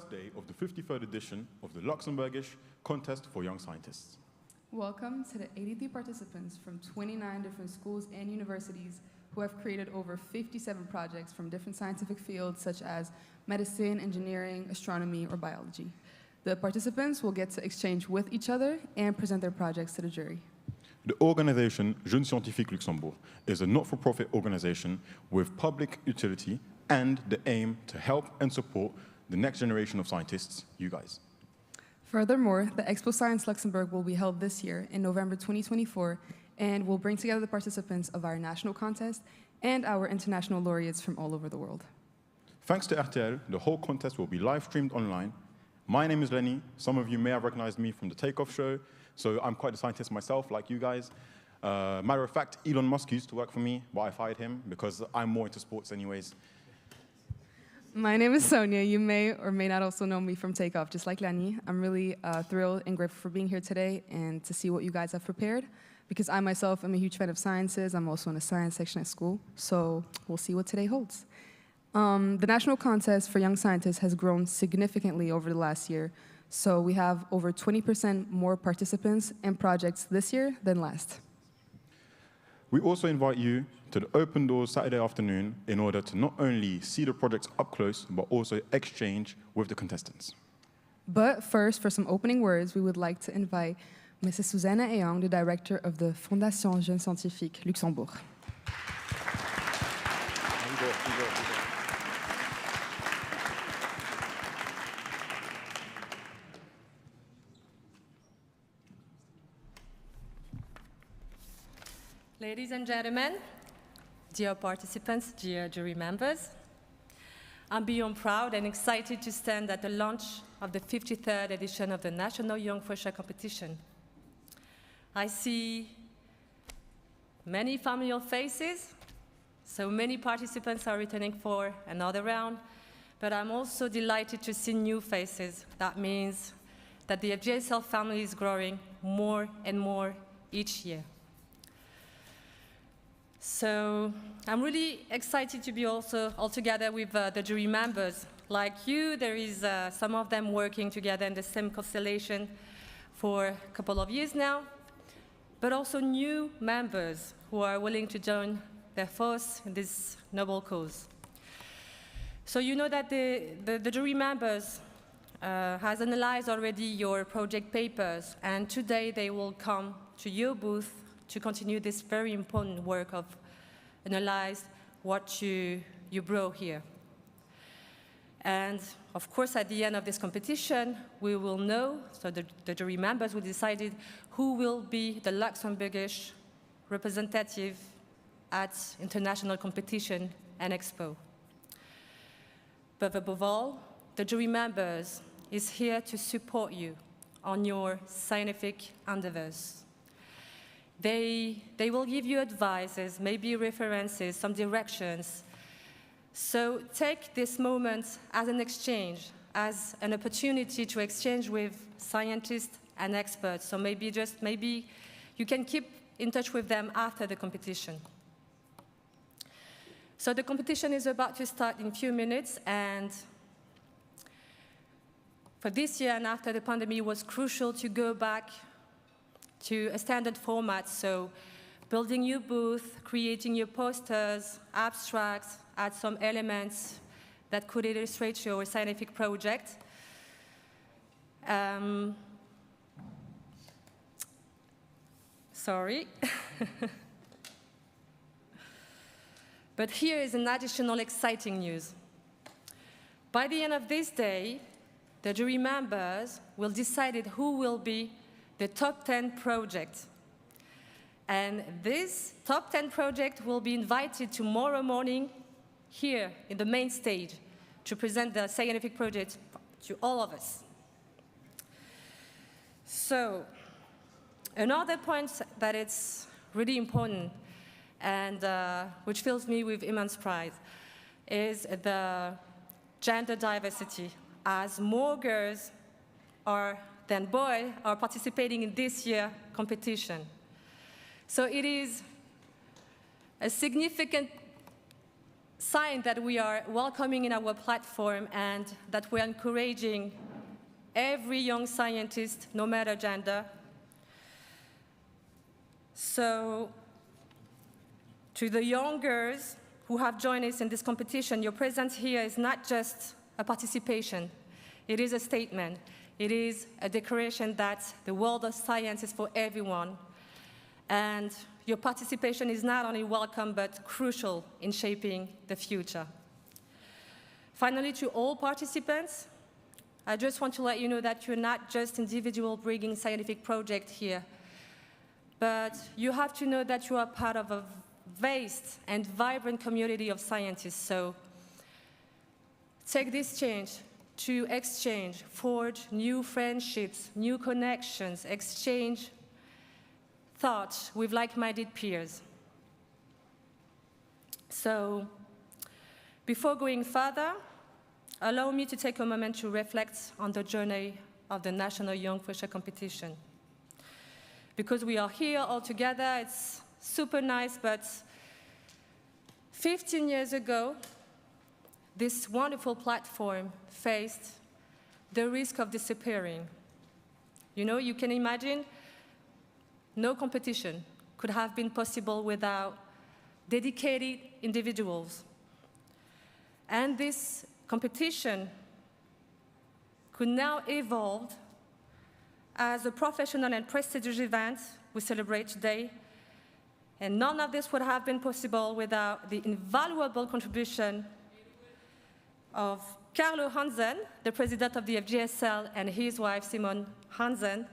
first day of the 53rd edition of the Luxembourgish Contest for Young Scientists. Welcome to the 83 participants from 29 different schools and universities who have created over 57 projects from different scientific fields such as medicine, engineering, astronomy, or biology. The participants will get to exchange with each other and present their projects to the jury. The organization Jeunes Scientifique Luxembourg is a not-for-profit organization with public utility and the aim to help and support the next generation of scientists, you guys. Furthermore, the Expo Science Luxembourg will be held this year in November 2024 and will bring together the participants of our national contest and our international laureates from all over the world. Thanks to RTL, the whole contest will be live-streamed online. My name is Lenny. Some of you may have recognized me from the Takeoff show, so I'm quite a scientist myself, like you guys. Matter of fact, Elon Musk used to work for me, but I fired him because I'm more into sports anyways. My name is Sonia. You may or may not also know me from Takeoff, just like Lenny. I'm really thrilled and grateful for being here today and to see what you guys have prepared, because I myself am a huge fan of sciences. I'm also in a science section at school, so we'll see what today holds. The National Contest for Young Scientists has grown significantly over the last year, so we have over 20% more participants and projects this year than last. We also invite you to the open doors Saturday afternoon in order to not only see the projects up close, but also exchange with the contestants. But first, for some opening words, we would like to invite Mrs. Susanna Eyong, the director of the Fondation Jeunes Scientifique Luxembourg. Ladies and gentlemen, dear participants, dear jury members, I'm beyond proud and excited to stand at the launch of the 53rd edition of the National Jonk Fuerscher competition. I see many familiar faces, so many participants are returning for another round, but I'm also delighted to see new faces. That means that the FJSL family is growing more and more each year. So I'm really excited to be also all together with the jury members. Like you, there is some of them working together in the same constellation for a couple of years now, but also new members who are willing to join their force in this noble cause. So you know that the jury members has analyzed already your project papers, and today they will come to your booth to continue this very important work of analyze what you brought here. And of course, at the end of this competition, we will know, so the jury members will decide who will be the Luxembourgish representative at international competition and expo. But above all, the jury members is here to support you on your scientific endeavors. They will give you advices, maybe references, some directions. So take this moment as an exchange, as an opportunity to exchange with scientists and experts. So maybe you can keep in touch with them after the competition. So the competition is about to start in a few minutes, and for this year and after the pandemic, it was crucial to go back to a standard format, so building your booth, creating your posters, abstracts, add some elements that could illustrate your scientific project. Sorry. But here is an additional exciting news. By the end of this day, the jury members will decide who will be the top 10 project. And this top 10 project will be invited tomorrow morning here in the main stage to present the scientific project to all of us. So another point that it's really important and which fills me with immense pride is the gender diversity, as more girls than boys are participating in this year's competition. So it is a significant sign that we are welcoming in our platform and that we're encouraging every young scientist, no matter gender. So, to the young girls who have joined us in this competition, your presence here is not just a participation. It is a statement. It is a declaration that the world of science is for everyone. And your participation is not only welcome, but crucial in shaping the future. Finally, to all participants, I just want to let you know that you're not just individuals bringing scientific projects here, but you have to know that you are part of a vast and vibrant community of scientists. So take this chance to exchange, forge new friendships, new connections, exchange thoughts with like-minded peers. So before going further, allow me to take a moment to reflect on the journey of the National Jonk Fuerscher competition. Because we are here all together, it's super nice, but 15 years ago, this wonderful platform faced the risk of disappearing. You know, you can imagine no competition could have been possible without dedicated individuals. And this competition could now evolve as a professional and prestigious event we celebrate today. And none of this would have been possible without the invaluable contribution of Carlo Hansen, the president of the FJSL, and his wife, Simone Hansen.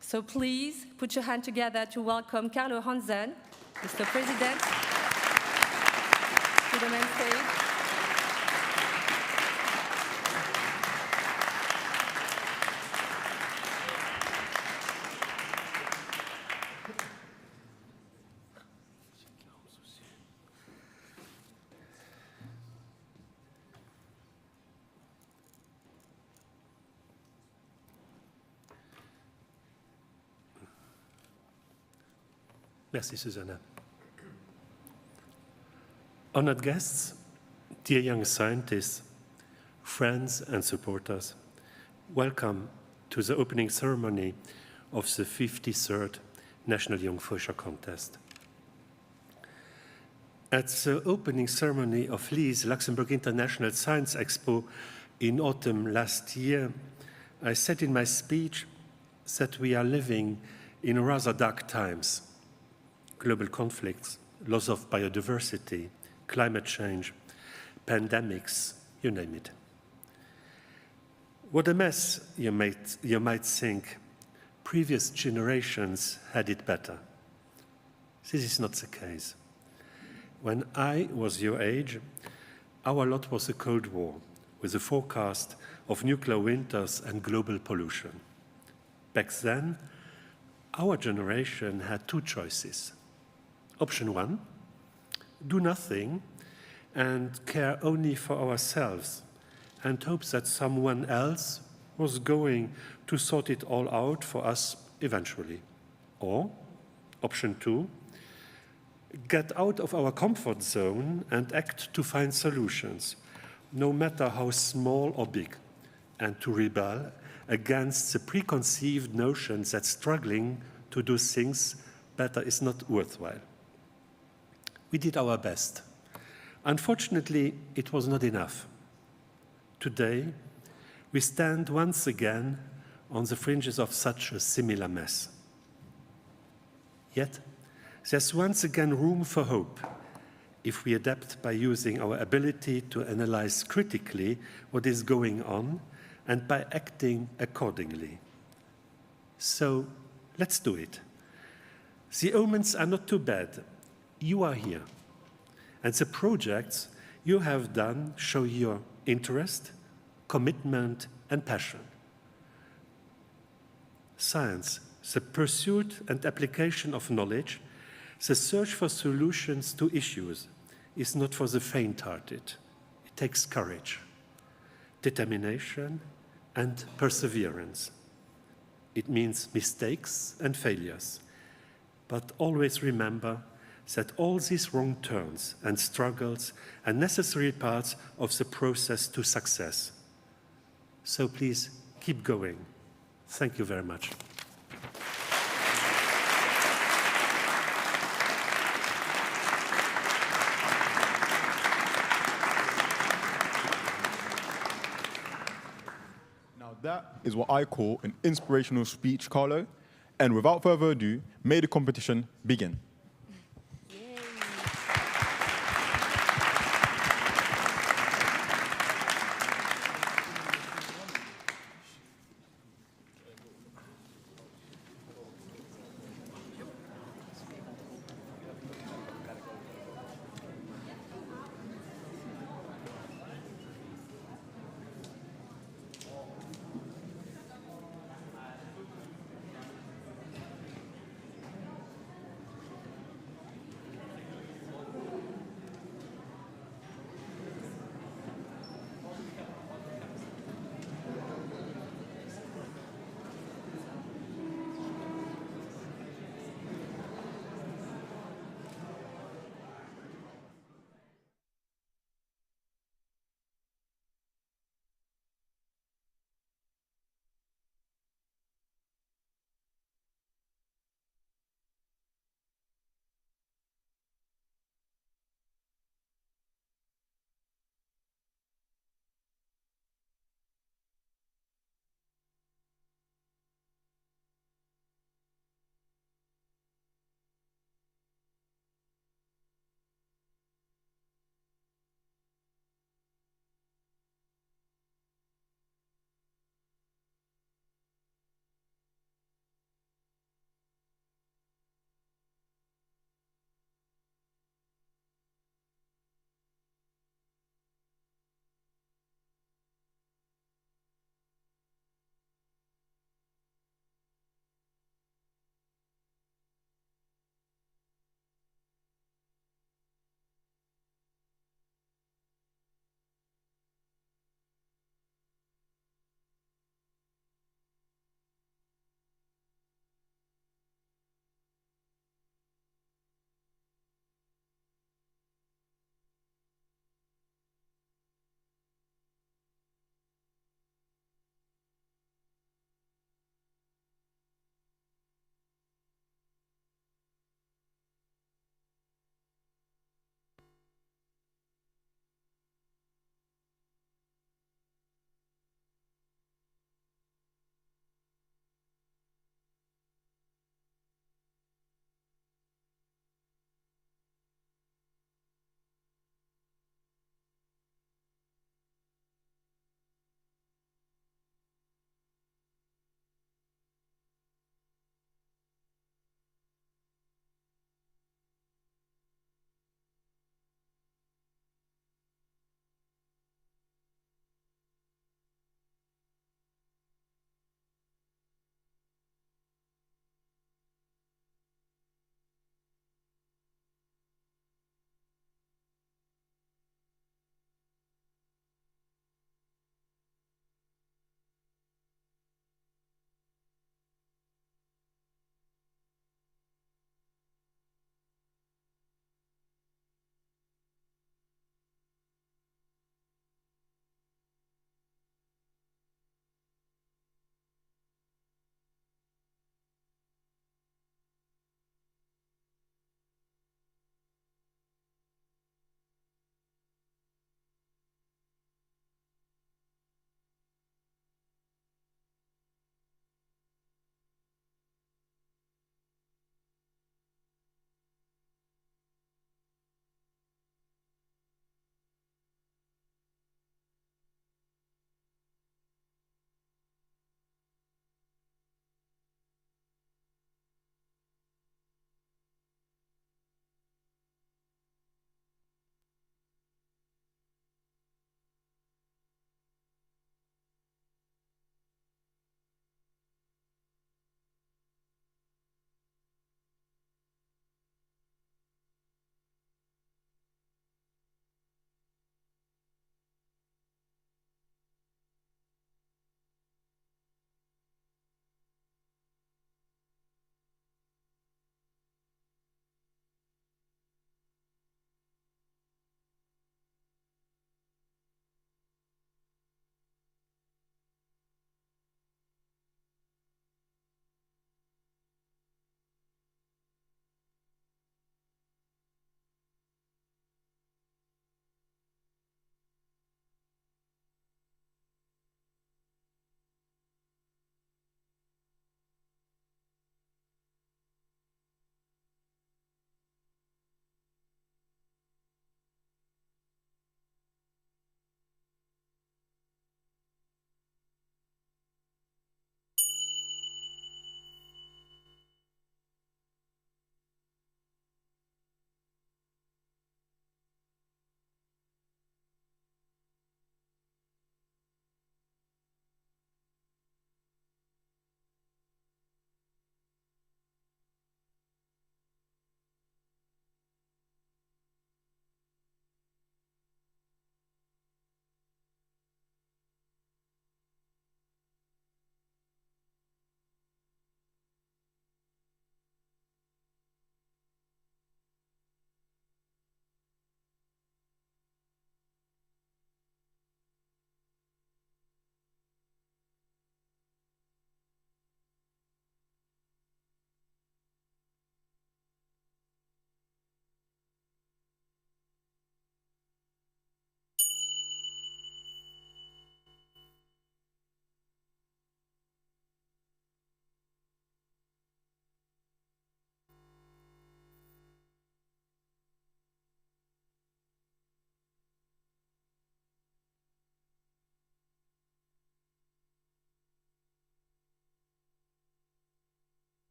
So please put your hand together to welcome Carlo Hansen, Mr. President, to the main stage. Merci, Susanna. Honored guests, dear young scientists, friends and supporters, welcome to the opening ceremony of the 53rd National Jonk Fuerscher Contest. At the opening ceremony of LISE, Luxembourg International Science Expo, in autumn last year, I said in my speech that we are living in rather dark times. Global conflicts, loss of biodiversity, climate change, pandemics, you name it. What a mess, you might think. Previous generations had it better. This is not the case. When I was your age, our lot was a Cold War, with a forecast of nuclear winters and global pollution. Back then, our generation had two choices. Option one, do nothing and care only for ourselves and hope that someone else was going to sort it all out for us eventually. Or, option two, get out of our comfort zone and act to find solutions, no matter how small or big, and to rebel against the preconceived notions that struggling to do things better is not worthwhile. We did our best. Unfortunately, it was not enough. Today, we stand once again on the fringes of such a similar mess. Yet, there's once again room for hope if we adapt by using our ability to analyze critically what is going on and by acting accordingly. So, let's do it. The omens are not too bad. You are here, and the projects you have done show your interest, commitment, and passion. Science, the pursuit and application of knowledge, the search for solutions to issues, is not for the faint-hearted. It takes courage, determination, and perseverance. It means mistakes and failures, but always remember that all these wrong turns and struggles are necessary parts of the process to success. So please keep going. Thank you very much. Now that is what I call an inspirational speech, Carlo. And without further ado, may the competition begin.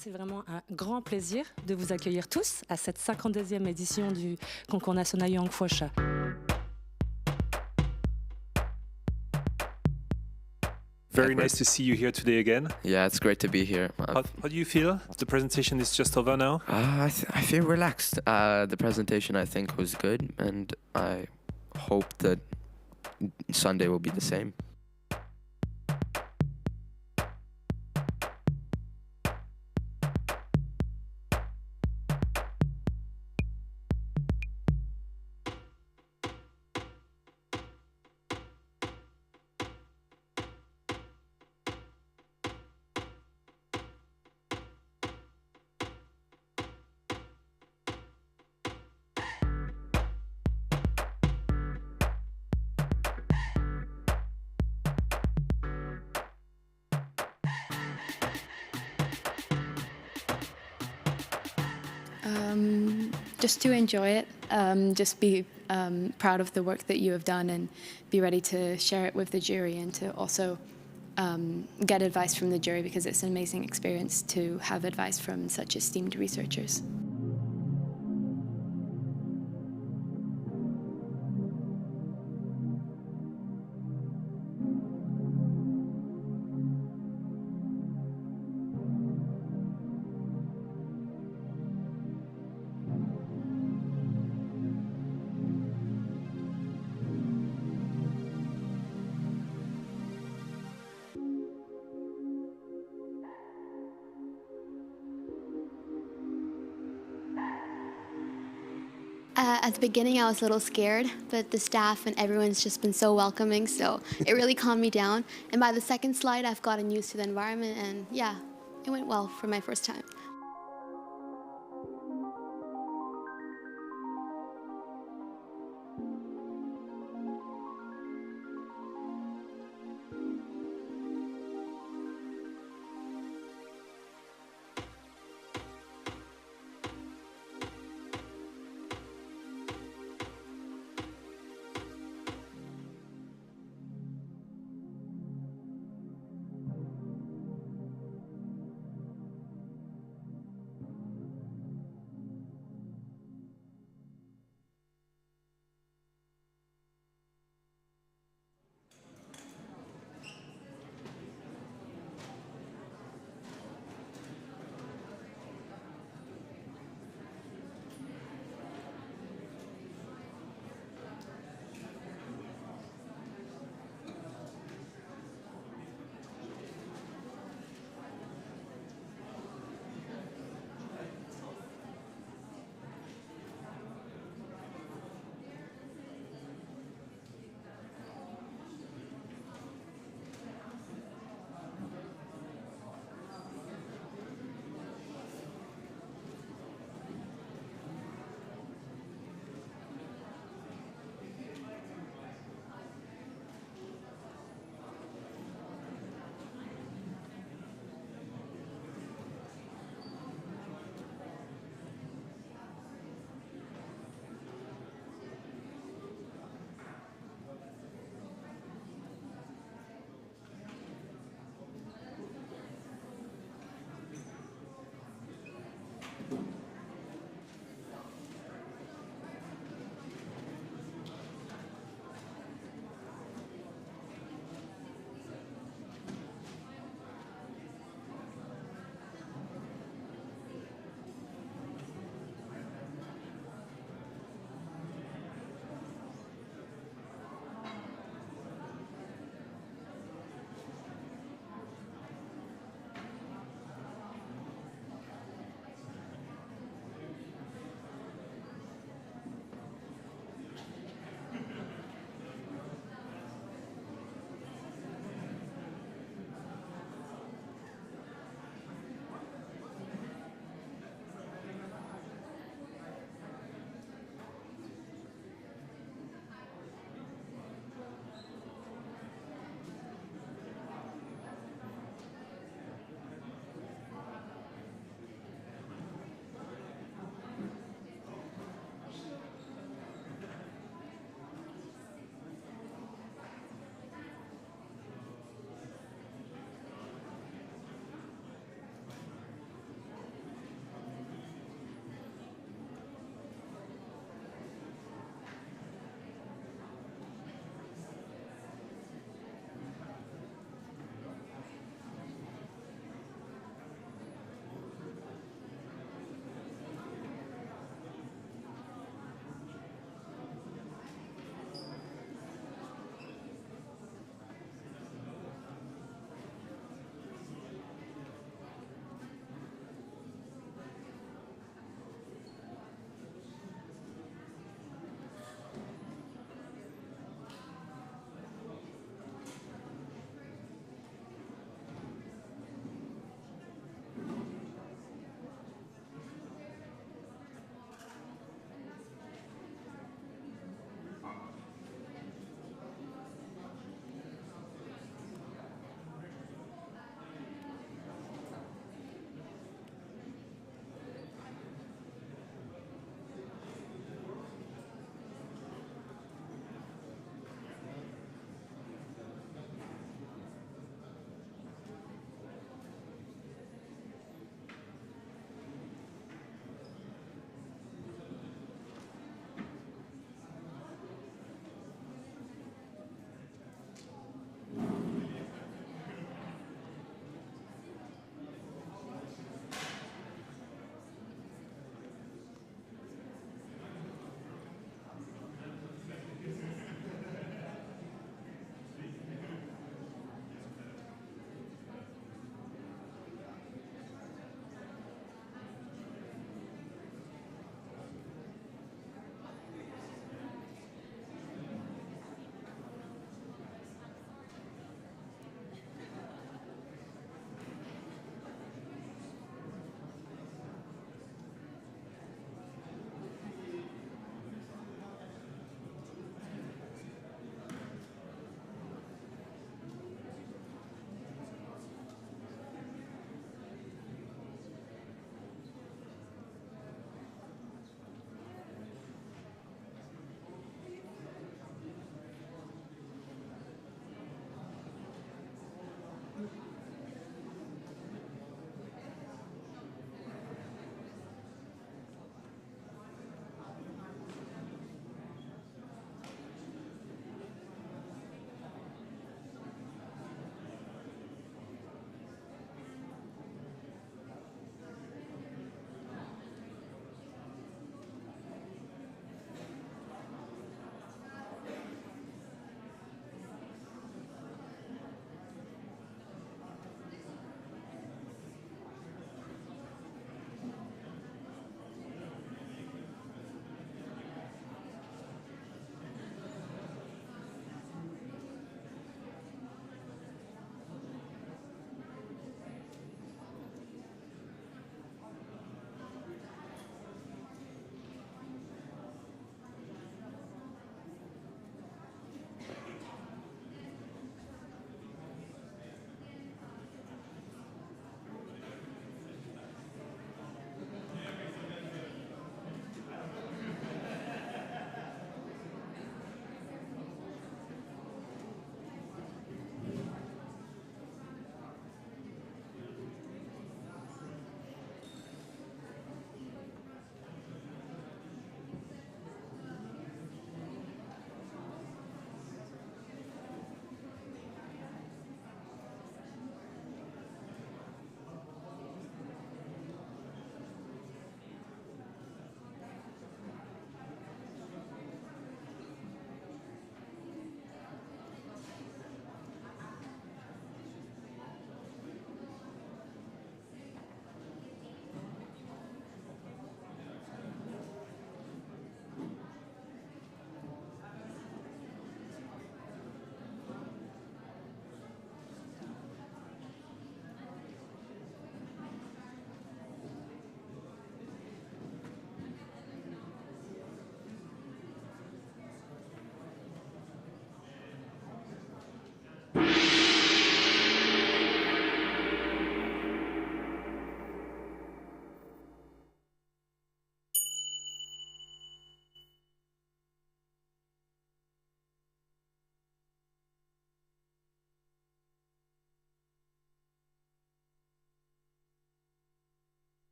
C'est vraiment un grand plaisir de vous accueillir tous à cette 52e édition du concours national Jonk Fuerscher. Very nice to see you here today again. Yeah, it's great to be here. How do you feel? The presentation is just over now. I feel relaxed. The presentation, I think, was good, and I hope that Sunday will be the same. Just to enjoy it, just be proud of the work that you have done and be ready to share it with the jury and to also get advice from the jury because it's an amazing experience to have advice from such esteemed researchers. At the beginning, I was a little scared, but the staff and everyone's just been so welcoming, so it really calmed me down. And by the second slide, I've gotten used to the environment, and yeah, it went well for my first time.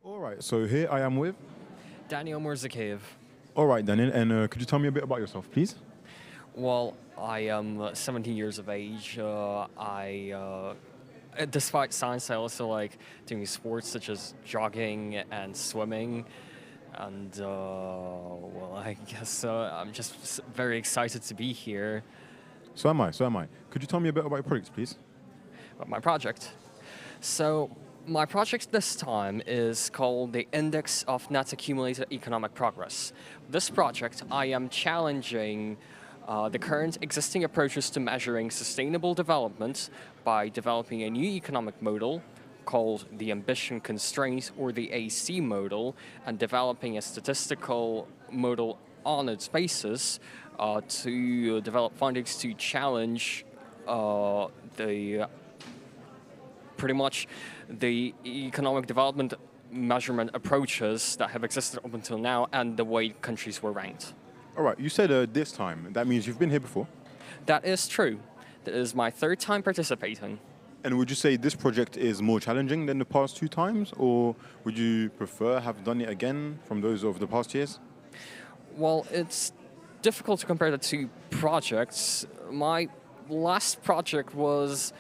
All right, so here I am with. Daniel Murzakev. All right, Daniel, and could you tell me a bit about yourself, please? Well, I am 17 years of age. Despite science, I also like doing sports such as jogging and swimming. And, well, I guess I'm just very excited to be here. So am I. Could you tell me a bit about your project, please? About my project. So, my project this time is called the Index of Net Accumulated Economic Progress. This project, I am challenging the current existing approaches to measuring sustainable development by developing a new economic model called the ambition constraint, or the AC model, and developing a statistical model on its basis to develop findings to challenge pretty much the economic development measurement approaches that have existed up until now and the way countries were ranked. All right, you said this time. That means you've been here before? That is true. That is my third time participating. And would you say this project is more challenging than the past 2 times, or would you prefer have done it again from those of the past years? Well, it's difficult to compare the 2 projects. My last project was,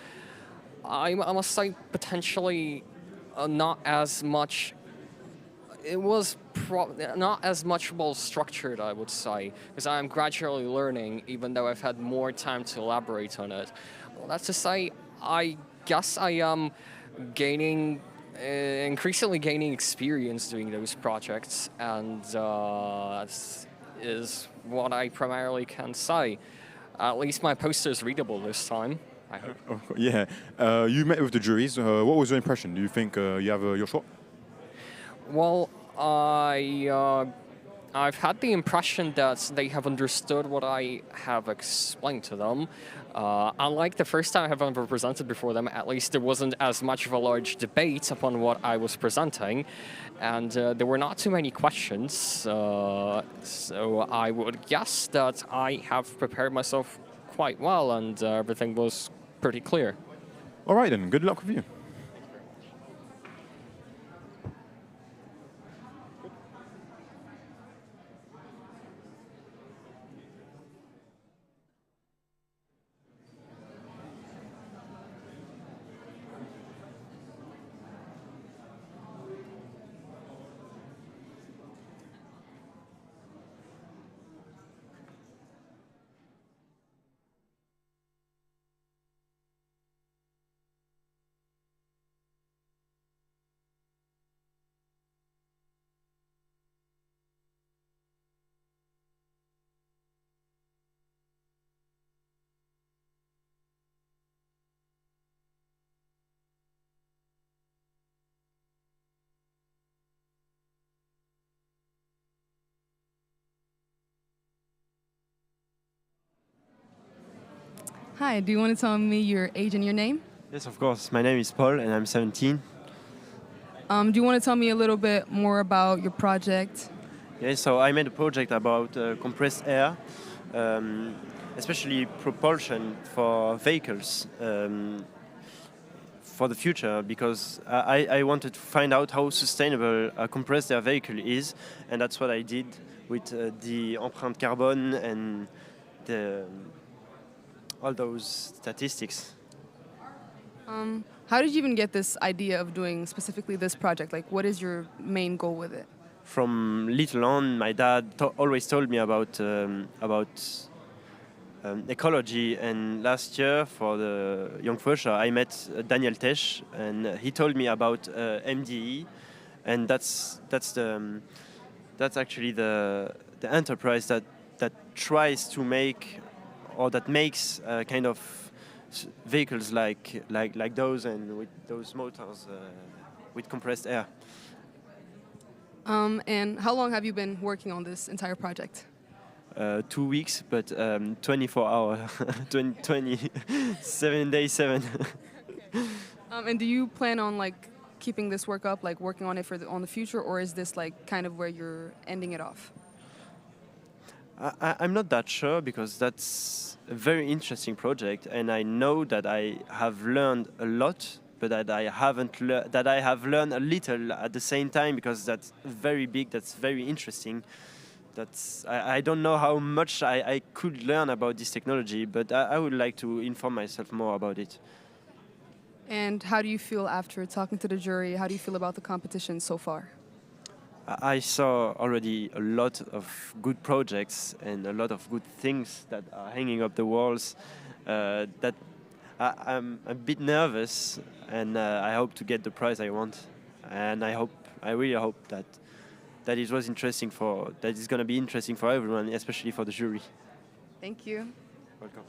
I must say, potentially not as much. It was not as much well structured, I would say, because I'm gradually learning, even though I've had more time to elaborate on it. Well, that's to say, I guess I am increasingly gaining experience doing those projects, and that is what I primarily can say. At least my poster is readable this time, I hope. Yeah. You met with the juries. What was your impression? Do you think you have your shot? Well, I've had the impression that they have understood what I have explained to them. Unlike the first time I have ever presented before them, at least there wasn't as much of a large debate upon what I was presenting, and there were not too many questions. So I would guess that I have prepared myself quite well, and everything was pretty clear. All right, then. Good luck with you. Hi, do you want to tell me your age and your name? Yes, of course. My name is Paul, and I'm 17. Do you want to tell me a little bit more about your project? Yes, so I made a project about compressed air, especially propulsion for vehicles for the future, because I wanted to find out how sustainable a compressed air vehicle is, and that's what I did with the empreinte carbone and all those statistics. How did you even get this idea of doing specifically this project? Like, what is your main goal with it? From little on, my dad always told me about ecology, and last year for the Jonk Fuerscher, I met Daniel Tesch, and he told me about MDE, and that's actually the enterprise that tries to make, or that makes kind of vehicles like those, and with those motors with compressed air. And how long have you been working on this entire project? 2 weeks, but 24 hours, 27 days, 7. And do you plan on like keeping this work up, like working on it on the future, or is this like kind of where you're ending it off? I'm not that sure, because that's a very interesting project, and I know that I have learned a lot but that I haven't that I have learned a little at the same time, because that's very big, that's very interesting. I don't know how much I could learn about this technology, but I would like to inform myself more about it. And how do you feel after talking to the jury? How do you feel about the competition so far? I saw already a lot of good projects and a lot of good things that are hanging up the walls. That I'm a bit nervous, and I hope to get the prize I want. And I really hope that it was interesting that it's going to be interesting for everyone, especially for the jury. Thank you. Welcome.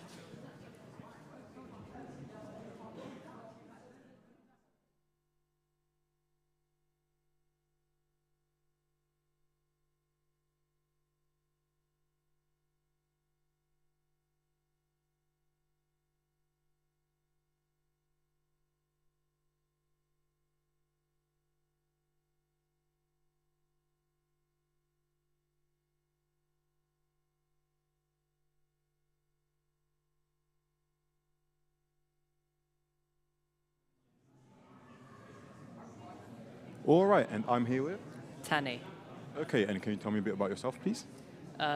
All right, and I'm here with? Tane. Okay, and can you tell me a bit about yourself, please?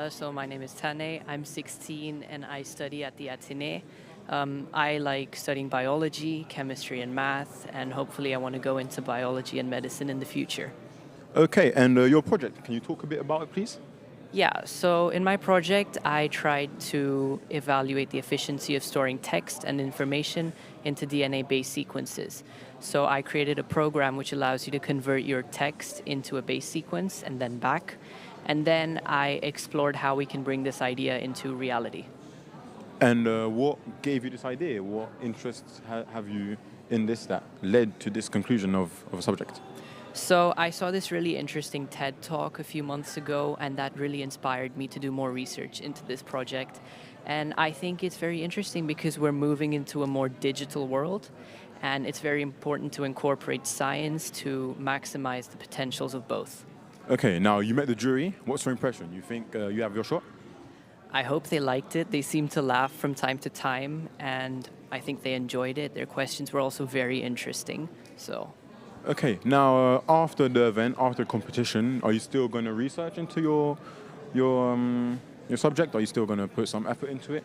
So my name is Tane. I'm 16 and I study at the Athénée. I like studying biology, chemistry, and math, and hopefully I want to go into biology and medicine in the future. Okay, and your project, can you talk a bit about it, please? Yeah, so in my project, I tried to evaluate the efficiency of storing text and information into DNA-based sequences. So I created a program which allows you to convert your text into a base sequence and then back. And then I explored how we can bring this idea into reality. And what gave you this idea? What interests have you in this that led to this conclusion of a subject? So I saw this really interesting TED Talk a few months ago, and that really inspired me to do more research into this project. And I think it's very interesting because we're moving into a more digital world, and it's very important to incorporate science to maximize the potentials of both. Okay, now you met the jury. What's your impression? You think you have your shot? I hope they liked it. They seemed to laugh from time to time, and I think they enjoyed it. Their questions were also very interesting. So. Okay, now after the event, after the competition, are you still going to research into your subject? Are you still going to put some effort into it?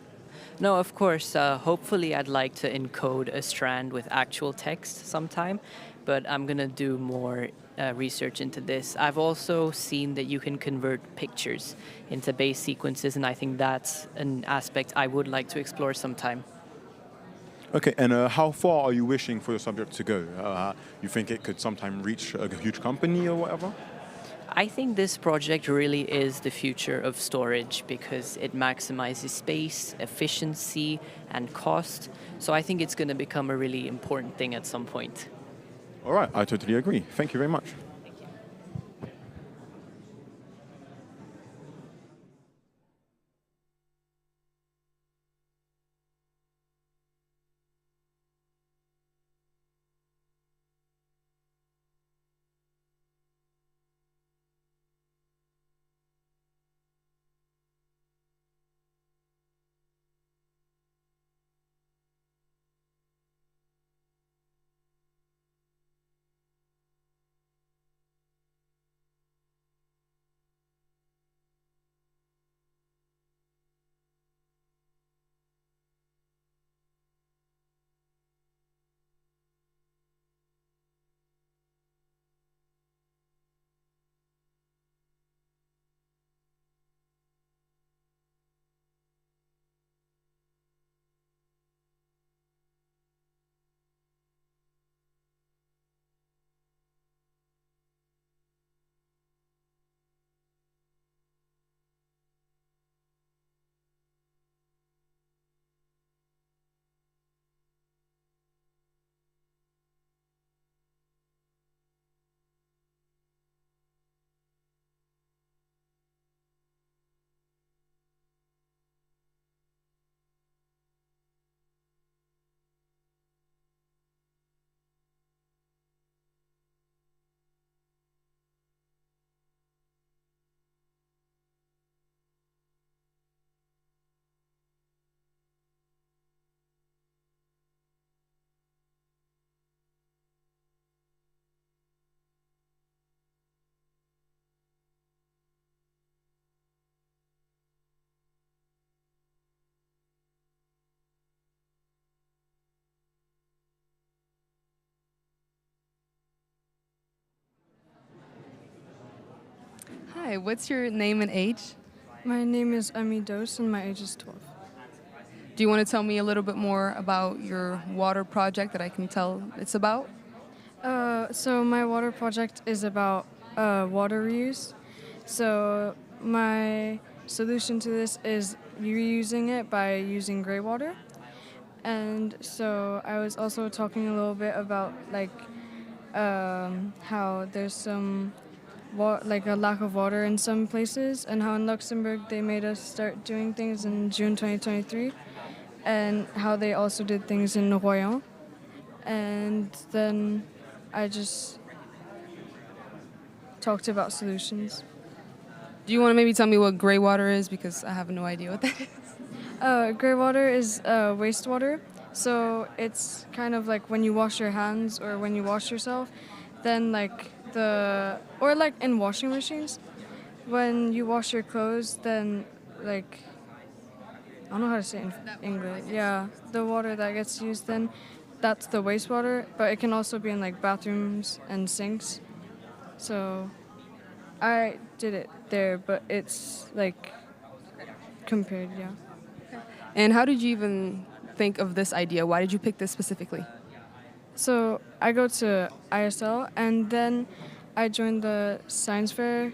No, of course. Hopefully, I'd like to encode a strand with actual text sometime, but I'm going to do more research into this. I've also seen that you can convert pictures into base sequences, and I think that's an aspect I would like to explore sometime. Okay, and how far are you wishing for your subject to go? You think it could sometime reach a huge company or whatever? I think this project really is the future of storage because it maximizes space, efficiency, and cost. So I think it's going to become a really important thing at some point. All right, I totally agree. Thank you very much. Hi, what's your name and age? My name is Ami Dos and my age is 12. Do you want to tell me a little bit more about your water project that I can tell it's about? So my water project is about water reuse. So my solution to this is reusing it by using gray water. And so I was also talking a little bit about like how there's some like a lack of water in some places, and how in Luxembourg they made us start doing things in June 2023, and how they also did things in Royan. And then I just talked about solutions. Do you want to maybe tell me what gray water is, because I have no idea what that is? Gray water is wastewater. So it's kind of like when you wash your hands or when you wash yourself, then like or like in washing machines, when you wash your clothes, then like, I don't know how to say it in English. Yeah, the water that gets used then, that's the wastewater, but it can also be in like bathrooms and sinks. So I did it there, but it's like compared, yeah. And how did you even think of this idea? Why did you pick this specifically? So I go to ISL, and then I joined the science fair,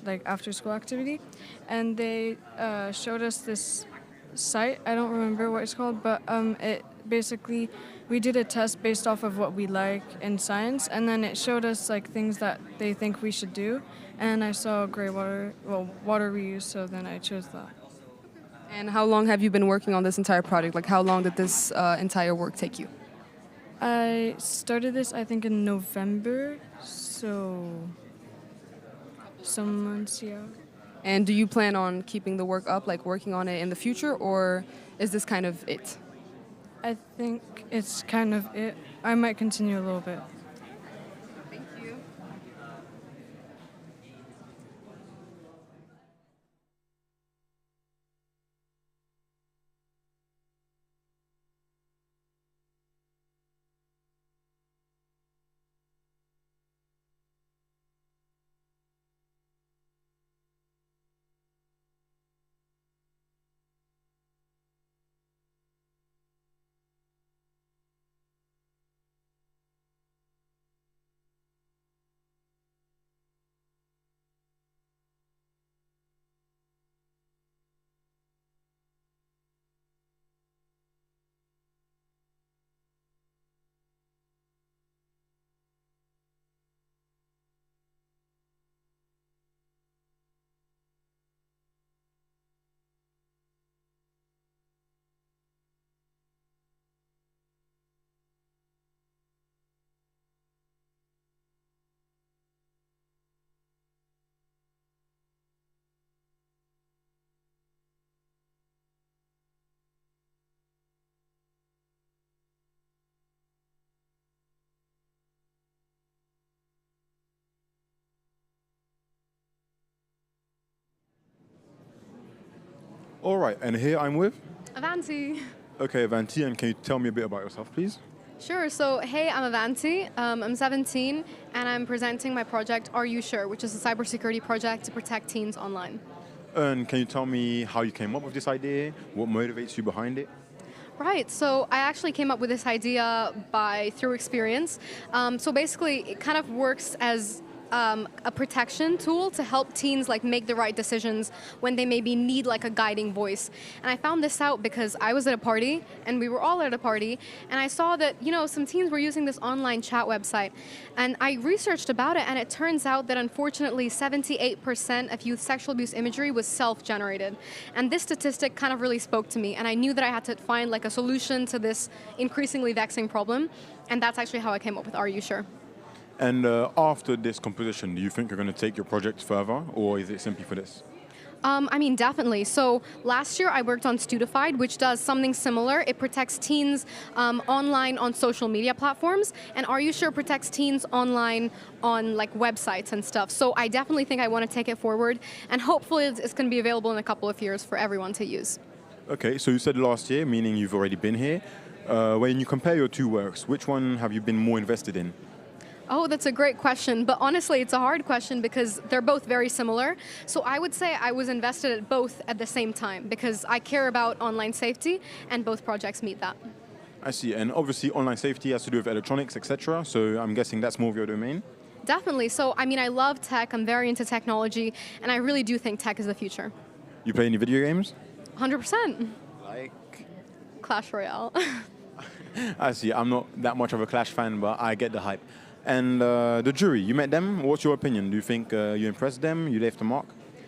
like after school activity, and they showed us this site. I don't remember what it's called, but it basically, we did a test based off of what we like in science, and then it showed us like things that they think we should do, and I saw gray water, well, water reuse, so then I chose that. And how long have you been working on this entire project? Like, how long did this entire work take you? I started this, I think, in November, so some months, yeah. And do you plan on keeping the work up, like working on it in the future, or is this kind of it? I think it's kind of it. I might continue a little bit. Thank you. All right, and here I'm with? Avanti. Okay, Avanti, and can you tell me a bit about yourself, please? Sure. So, hey, I'm Avanti. I'm 17, and I'm presenting my project, Are You Sure?, which is a cybersecurity project to protect teens online. And can you tell me how you came up with this idea? What motivates you behind it? Right. So I actually came up with this idea through experience. So basically, it kind of works as a protection tool to help teens like make the right decisions when they maybe need like a guiding voice. And I found this out because I was at a party, and we were all at a party, and I saw that, you know, some teens were using this online chat website. And I researched about it, and it turns out that unfortunately 78% of youth sexual abuse imagery was self-generated. And this statistic kind of really spoke to me, and I knew that I had to find like a solution to this increasingly vexing problem. And that's actually how I came up with Are You Sure? And after this composition, do you think you're going to take your project further, or is it simply for this? I mean, definitely. So last year I worked on Studified, which does something similar. It protects teens online on social media platforms, and Are You Sure protects teens online on like websites and stuff. So I definitely think I want to take it forward, and hopefully it's going to be available in a couple of years for everyone to use. Okay, so you said last year, meaning you've already been here. When you compare your two works, which one have you been more invested in? Oh, that's a great question, but honestly, it's a hard question because they're both very similar. So I would say I was invested at both at the same time because I care about online safety, and both projects meet that. I see. And obviously, online safety has to do with electronics, etc. So I'm guessing that's more of your domain. Definitely. So, I mean, I love tech, I'm very into technology, and I really do think tech is the future. You play any video games? 100%. Like? Clash Royale. I see. I'm not that much of a Clash fan, but I get the hype. And the jury, you met them. What's your opinion? Do you think you impressed them? You left a mark?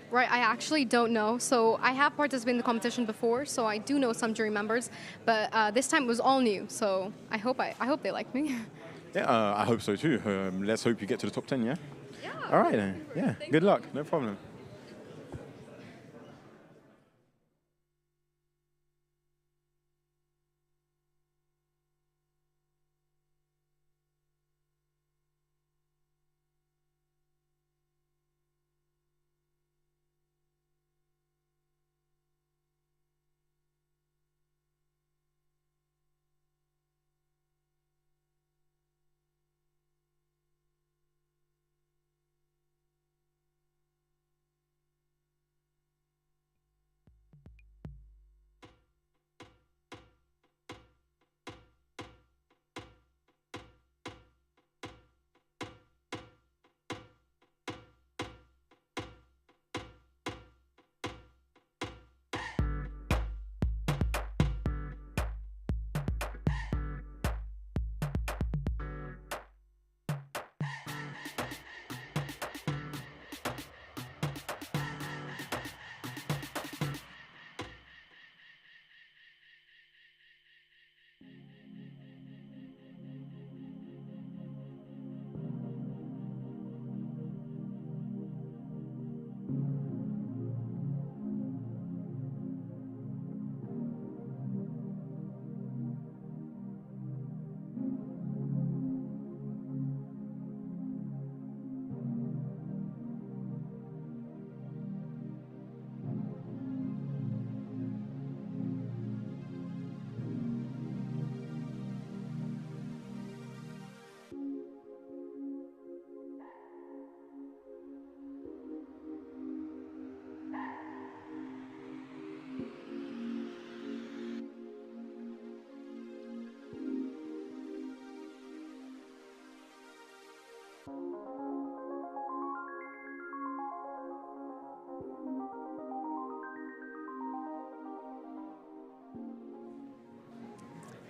Right, I actually don't know. So I have participated in the competition before, so I do know some jury members, but this time it was all new. So I hope they like me. Yeah, I hope so too. Let's hope you get to the top 10, yeah? Yeah. All right then. Yeah, good luck. No problem.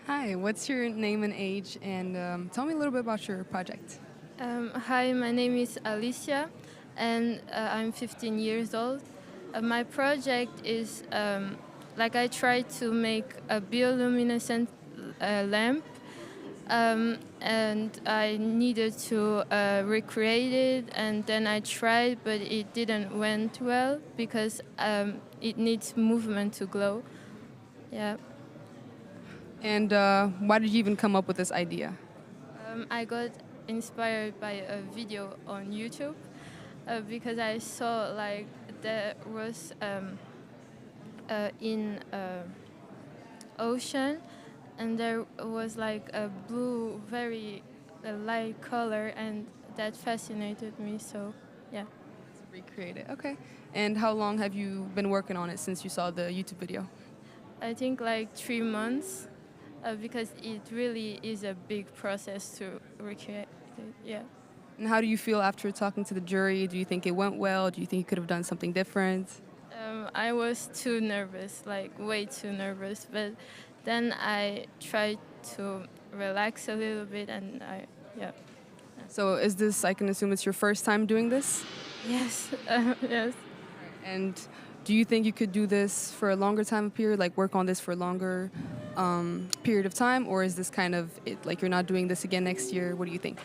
Hi, what's your name and age? And tell me a little bit about your project. Hi, my name is Alicia, and I'm 15 years old. My project is I tried to make a bioluminescent lamp, and I needed to recreate it, and then I tried, but it didn't went well because it needs movement to glow. Yeah. And why did you even come up with this idea? I got inspired by a video on YouTube because I saw there was in ocean, and there was a blue, very light color, and that fascinated me. So yeah. Recreate it. Okay. And how long have you been working on it since you saw the YouTube video? I think 3 months. Because it really is a big process to recreate it, yeah. And how do you feel after talking to the jury? Do you think it went well? Do you think you could have done something different? I was too nervous, way too nervous, but then I tried to relax a little bit, and yeah. So is this, I can assume it's your first time doing this? Yes, yes. And do you think you could do this for a longer time period, work on this for a longer period of time, or is this kind of it, you're not doing this again next year? What do you think?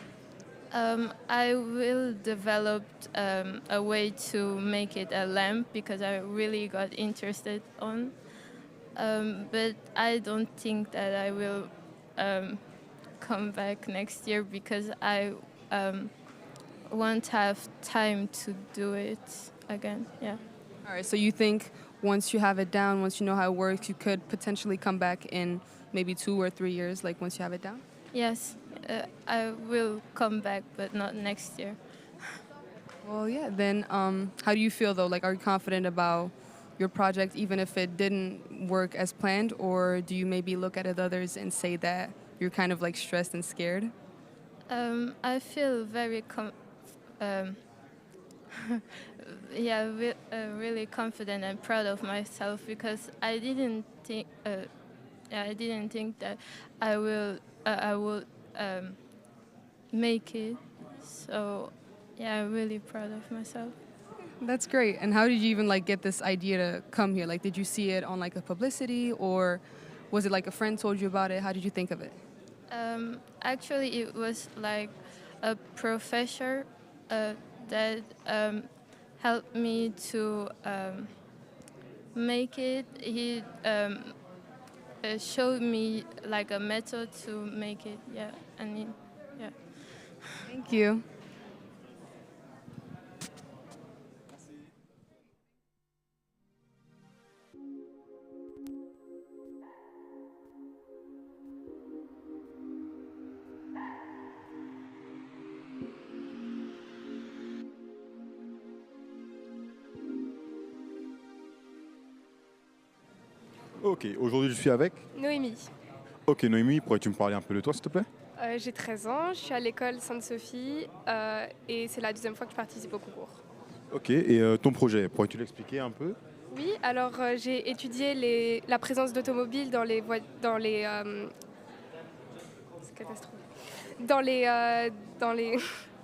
I will develop a way to make it a lamp because I really got interested on, but I don't think that I will come back next year because I won't have time to do it again. Yeah. All right, so you think once you have it down, once you know how it works, you could potentially come back in maybe 2 or 3 years, once you have it down? Yes, I will come back, but not next year. Well, yeah, then how do you feel though? Like, are you confident about your project even if it didn't work as planned, or do you maybe look at others and say that you're kind of like stressed and scared? I feel very really confident and proud of myself because I didn't think that I will make it. So yeah, I'm really proud of myself. That's great. And how did you even like get this idea to come here? Like, did you see it on like a publicity, or was it like a friend told you about it? How did you think of it? Actually, it was like a professor that helped me to make it. He showed me like a method to make it. Yeah, yeah. Thank you. Ok, aujourd'hui je suis avec. Noémie. Ok, Noémie, pourrais-tu me parler un peu de toi, s'il te plaît? J'ai 13 ans, je suis à l'école Sainte-Sophie et c'est la deuxième fois que je participe au concours. Ok, et ton projet, pourrais-tu l'expliquer un peu? Oui, alors j'ai étudié la présence d'automobiles dans les c'est catastrophique. Dans les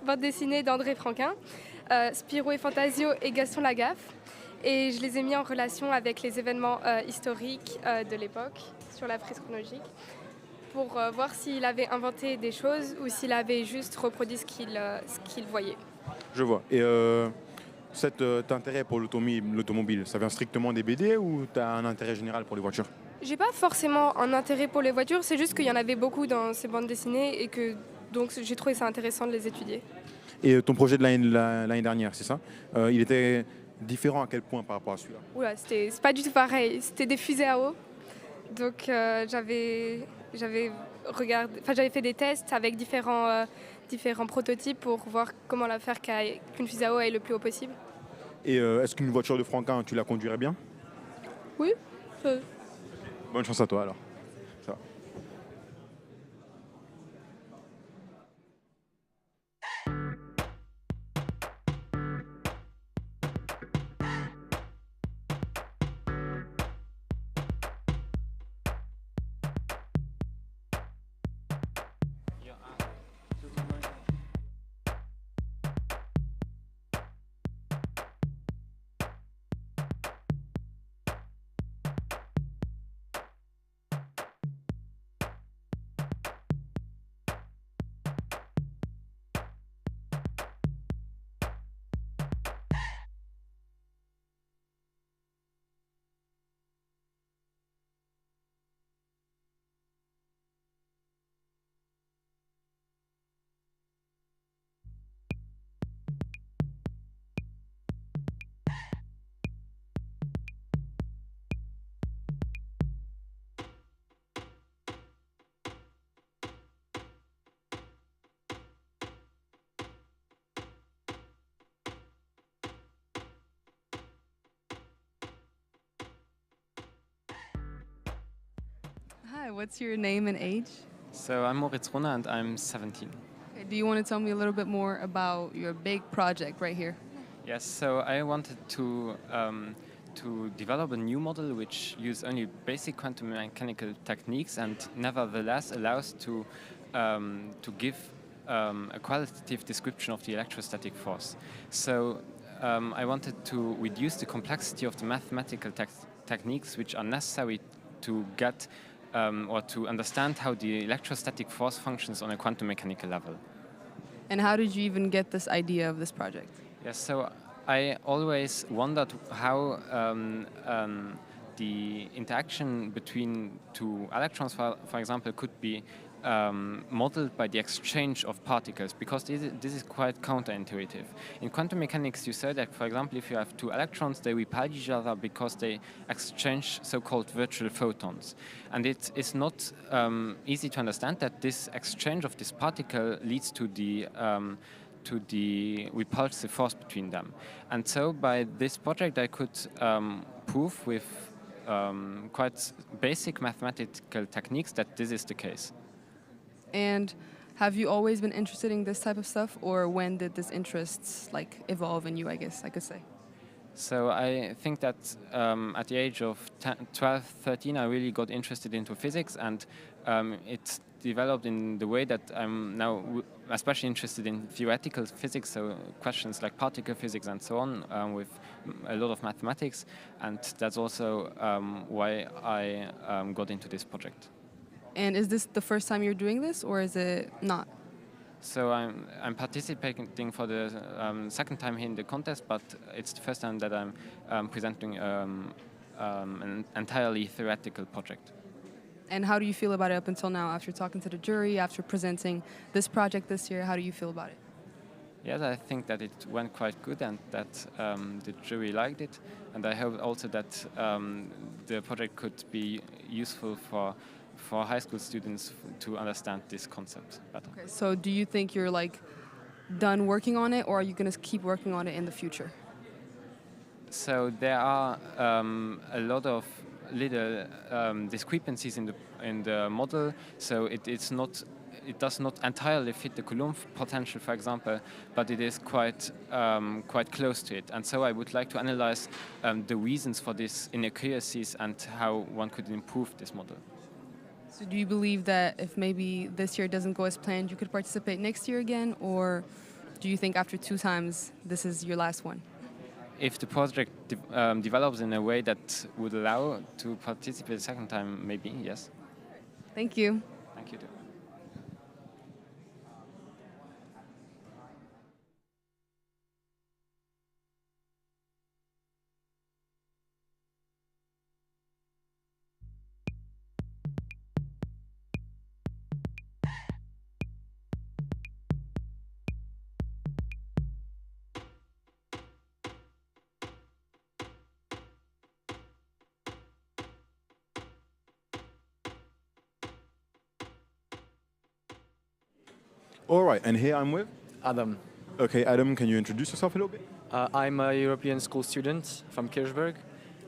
bandes dessinées d'André Franquin, Spirou et Fantasio et Gaston Lagaffe. Et je les ai mis en relation avec les événements historiques de l'époque sur la frise chronologique pour voir s'il avait inventé des choses ou s'il avait juste reproduit ce qu'il voyait. Je vois. Et cet intérêt pour l'automobile, ça vient strictement des BD ou tu as un intérêt général pour les voitures? J'ai pas forcément un intérêt pour les voitures, c'est juste qu'il y en avait beaucoup dans ces bandes dessinées et que donc j'ai trouvé ça intéressant de les étudier. Et ton projet de l'année dernière, c'est ça? Il était différent à quel point par rapport à celui-là? Oula, c'est pas du tout pareil. C'était des fusées à eau. Donc j'avais fait des tests avec différents prototypes pour voir comment la faire qu'une fusée à eau aille le plus haut possible. Et est-ce qu'une voiture de Franquin, tu la conduirais bien? Oui. Bonne chance à toi alors. Ça va. Hi, what's your name and age? So I'm Moritz Rona and I'm 17. Okay, do you want to tell me a little bit more about your big project right here? Yes, so I wanted to develop a new model which uses only basic quantum mechanical techniques and nevertheless allows to give a qualitative description of the electrostatic force. So I wanted to reduce the complexity of the mathematical techniques which are necessary to get or to understand how the electrostatic force functions on a quantum mechanical level. And how did you even get this idea of this project? Yes, so I always wondered how the interaction between two electrons, for example, could be modeled by the exchange of particles, because this is quite counterintuitive. In quantum mechanics, you say that, for example, if you have two electrons, they repel each other because they exchange so-called virtual photons. And it is not easy to understand that this exchange of this particle leads to the repulsive force between them. And so by this project, I could prove with quite basic mathematical techniques that this is the case. And have you always been interested in this type of stuff, or when did this interest like evolve in you, I guess I could say? So I think that at the age of 12, 13, I really got interested into physics, and it developed in the way that I'm now especially interested in theoretical physics, so questions like particle physics and so on, with a lot of mathematics, and that's also why I got into this project. And is this the first time you're doing this, or is it not? So I'm participating for the second time here in the contest, but it's the first time that I'm presenting an entirely theoretical project. And how do you feel about it up until now, after talking to the jury, after presenting this project this year? How do you feel about it? Yes, I think that it went quite good, and that the jury liked it. And I hope also that the project could be useful for high school students to understand this concept better. Okay, so do you think you're like done working on it, or are you going to keep working on it in the future? So there are a lot of little discrepancies in the model. So it does not entirely fit the Coulomb potential, for example, but it is quite close to it. And so I would like to analyze the reasons for these inaccuracies and how one could improve this model. So do you believe that if maybe this year doesn't go as planned, you could participate next year again, or do you think after 2 times this is your last one? If the project develops in a way that would allow to participate a second time, maybe, yes. Thank you. Thank you too. All right, and here I'm with? Adam. Okay, Adam, can you introduce yourself a little bit? I'm a European school student from Kirchberg.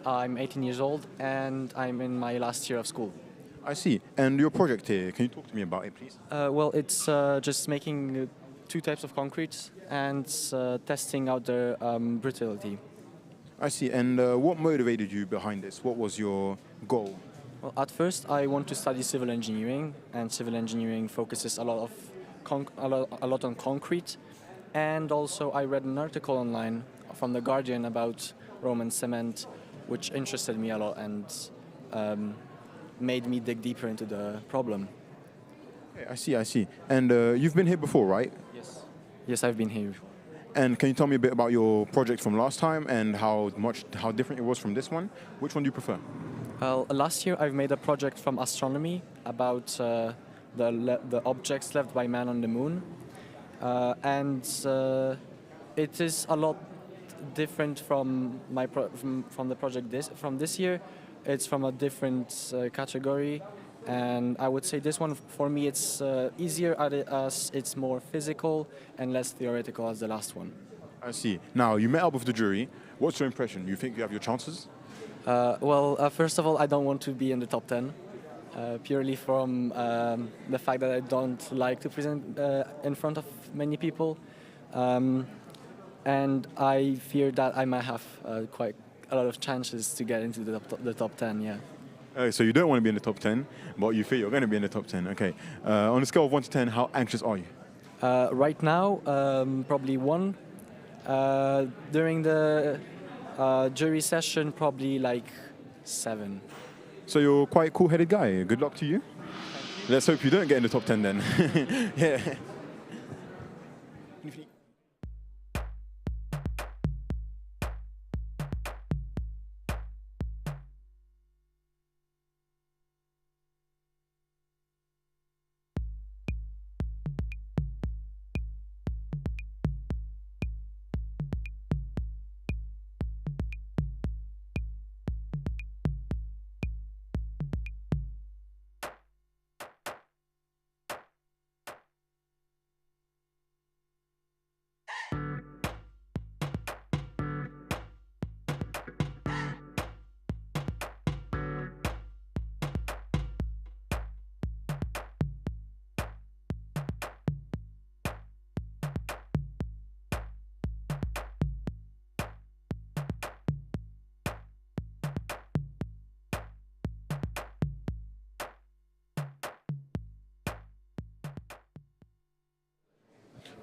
I'm 18 years old and I'm in my last year of school. I see. And your project here, can you talk to me about it, please? Well, it's just making 2 types of concrete and testing out their brittlity. I see. And what motivated you behind this? What was your goal? Well, at first, I want to study civil engineering, and civil engineering focuses a lot on concrete. And also, I read an article online from The Guardian about Roman cement, which interested me a lot and made me dig deeper into the problem. Okay, I see. And you've been here before, right? Yes. Yes, I've been here. And can you tell me a bit about your project from last time and how different it was from this one? Which one do you prefer? Well, last year I've made a project from astronomy about the objects left by man on the moon. It is a lot different from from the project from this year. It's from a different category, and I would say this one for me it's easier as it's more physical and less theoretical as the last one. I see. Now you met up with the jury. What's your impression? You think you have your chances? First of all, I don't want to be in the top 10. Purely from the fact that I don't like to present in front of many people. And I fear that I might have quite a lot of chances to get into the top 10, yeah. So you don't want to be in the top 10, but you feel you're going to be in the top 10. Okay. On a scale of 1 to 10, how anxious are you? Right now, probably 1. During the jury session, probably like 7. So you're quite a cool-headed guy. Good luck to you. Let's hope you don't get in the top 10 then. Yeah.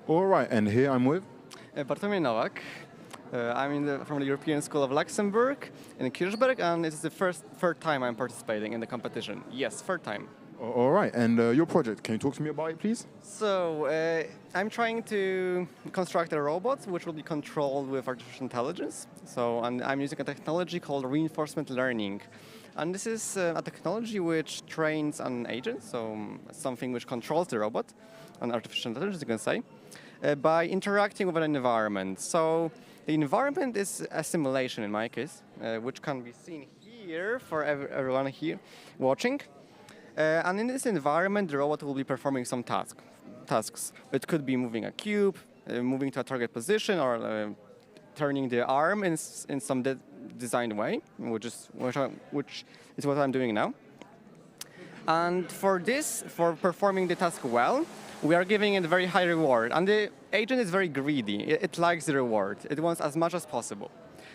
All right, and here I'm with? Bartłomiej Nowak. From the European School of Luxembourg in Kirchberg, and it's the third time I'm participating in the competition. Yes, third time. All right, and your project, can you talk to me about it, please? So, I'm trying to construct a robot which will be controlled with artificial intelligence. So, and I'm using a technology called reinforcement learning. And this is a technology which trains an agent, so something which controls the robot, an artificial intelligence, you can say, by interacting with an environment. So, the environment is a simulation in my case, which can be seen here for everyone here watching. And in this environment, the robot will be performing some tasks. It could be moving a cube, moving to a target position, or turning the arm in some designed way, which is what I'm doing now. And for performing the task well, we are giving it a very high reward. And the agent is very greedy. It likes the reward. It wants as much as possible.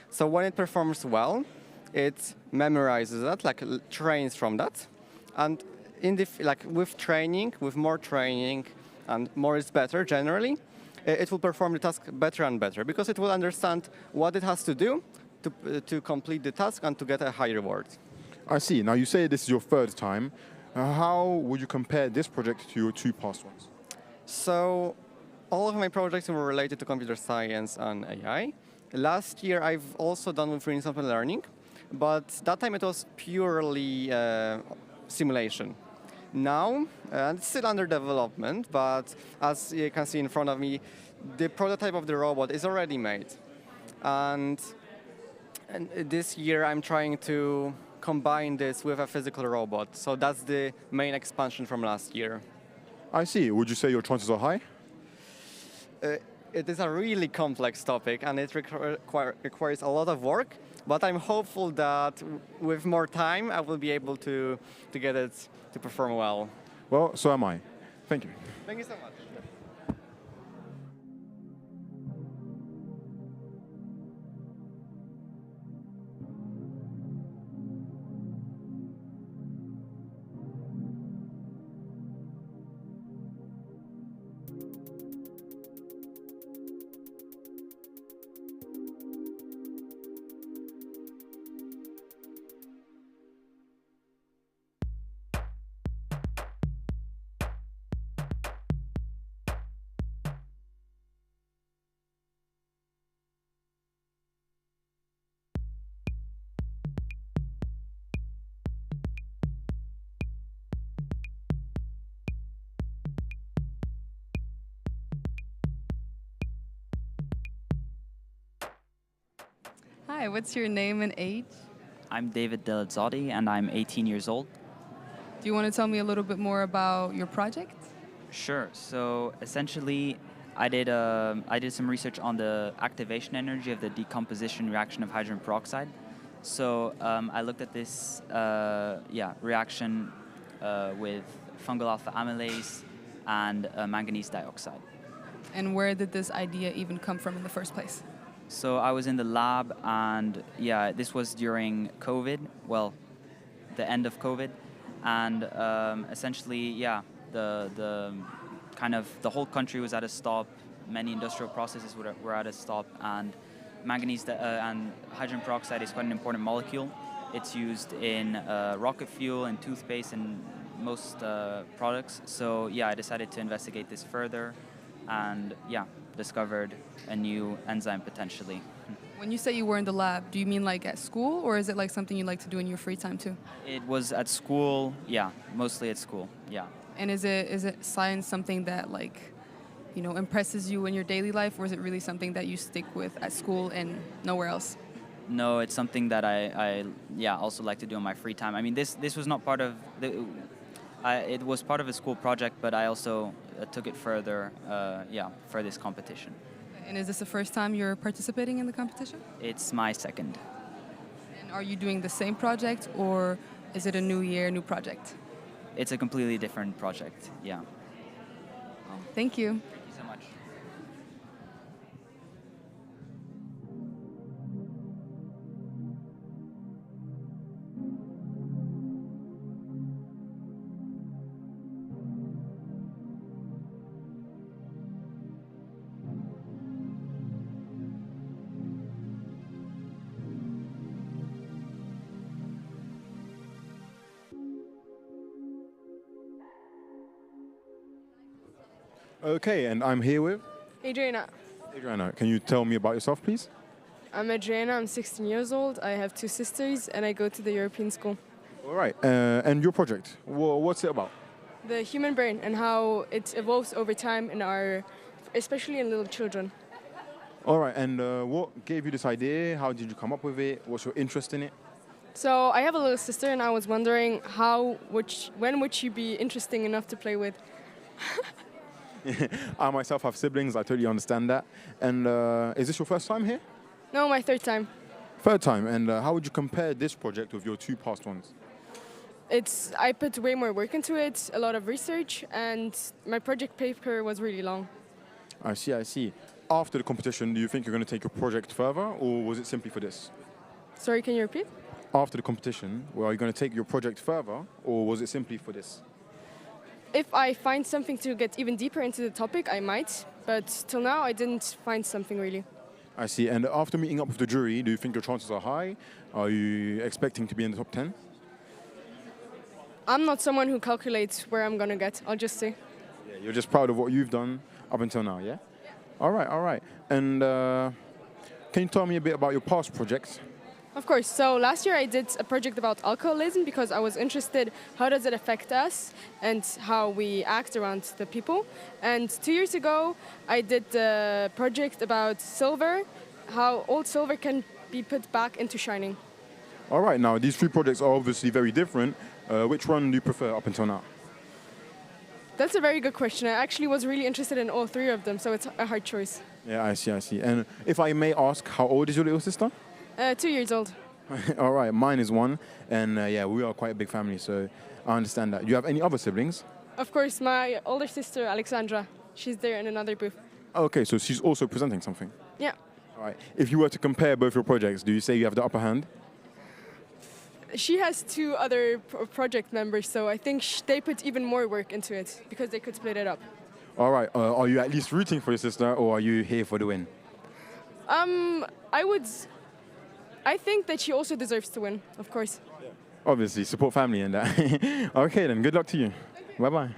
So when it performs well, it memorizes that, like trains from that. And with more training, and more is better generally, it will perform the task better and better because it will understand what it has to do to complete the task and to get a high reward. I see. Now you say this is your third time. How would you compare this project to your two past ones? So all of my projects were related to computer science and AI. Last year I've also done with reinforcement learning, but that time it was purely simulation. Now, and it's still under development, but as you can see in front of me, the prototype of the robot is already made. And this year I'm trying to combine this with a physical robot. So that's the main expansion from last year. I see. Would you say your chances are high? It is a really complex topic and it requires a lot of work, but I'm hopeful that with more time I will be able to get it to perform well. Well, so am I. Thank you. Thank you so much. Hi, what's your name and age? I'm David Delazzotti, and I'm 18 years old. Do you want to tell me a little bit more about your project? Sure. So essentially, I did some research on the activation energy of the decomposition reaction of hydrogen peroxide. So I looked at this reaction with fungal alpha amylase and manganese dioxide. And where did this idea even come from in the first place? So I was in the lab, and this was during COVID, well, the end of COVID, and essentially, the whole country was at a stop. Many industrial processes were at a stop, and manganese and hydrogen peroxide is quite an important molecule. It's used in rocket fuel and toothpaste and most products. So I decided to investigate this further, and discovered a new enzyme potentially. When you say you were in the lab, do you mean like at school, or is it like something you like to do in your free time too? It was at school, mostly at school, And is it science something that impresses you in your daily life, or is it really something that you stick with at school and nowhere else? No, it's something that I also like to do in my free time. I mean, this was not part of it was part of a school project, but I also took it further, for this competition. And is this the first time you're participating in the competition? It's my second. And are you doing the same project, or is it a new year, new project? It's a completely different project, Oh, thank you. Thank you so much. Okay, and I'm here with Adriana. Adriana. Can you tell me about yourself, please? I'm Adriana, I'm 16 years old, I have 2 sisters, and I go to the European school. All right, and your project, what's it about? The human brain and how it evolves over time in especially in little children. All right, and what gave you this idea? How did you come up with it? What's your interest in it? So I have a little sister, and I was wondering when would she be interesting enough to play with? I myself have siblings, I totally understand that. And is this your first time here? No, my 3rd time. 3rd time, and how would you compare this project with your 2 past ones? I put way more work into it, a lot of research, and my project paper was really long. I see, I see. After the competition, do you think you're going to take your project further, or was it simply for this? Sorry, can you repeat? After the competition, are you going to take your project further, or was it simply for this? If I find something to get even deeper into the topic, I might, but till now I didn't find something really. I see. And after meeting up with the jury, do you think your chances are high? Are you expecting to be in the top 10? I'm not someone who calculates where I'm going to get, I'll just say. Yeah, you're just proud of what you've done up until now, yeah? All right, all right. And can you tell me a bit about your past projects? Of course. So last year I did a project about alcoholism because I was interested how does it affect us and how we act around the people. And 2 years ago I did a project about silver, how old silver can be put back into shining. All right, now these 3 projects are obviously very different. Which one do you prefer up until now? That's a very good question. I actually was really interested in all 3 of them, so it's a hard choice. Yeah, I see, I see. And if I may ask, how old is your little sister? 2 years old. All right, mine is 1, and yeah, we are quite a big family, so I understand that. Do you have any other siblings? Of course, my older sister, Alexandra. She's there in another booth. Okay, so she's also presenting something? Yeah. All right. If you were to compare both your projects, do you say you have the upper hand? She has 2 other project members, so I think they put even more work into it because they could split it up. All right. Are you at least rooting for your sister, or are you here for the win? I think that she also deserves to win, of course. Obviously, support family in that. Okay, then. Good luck to you. Bye-bye.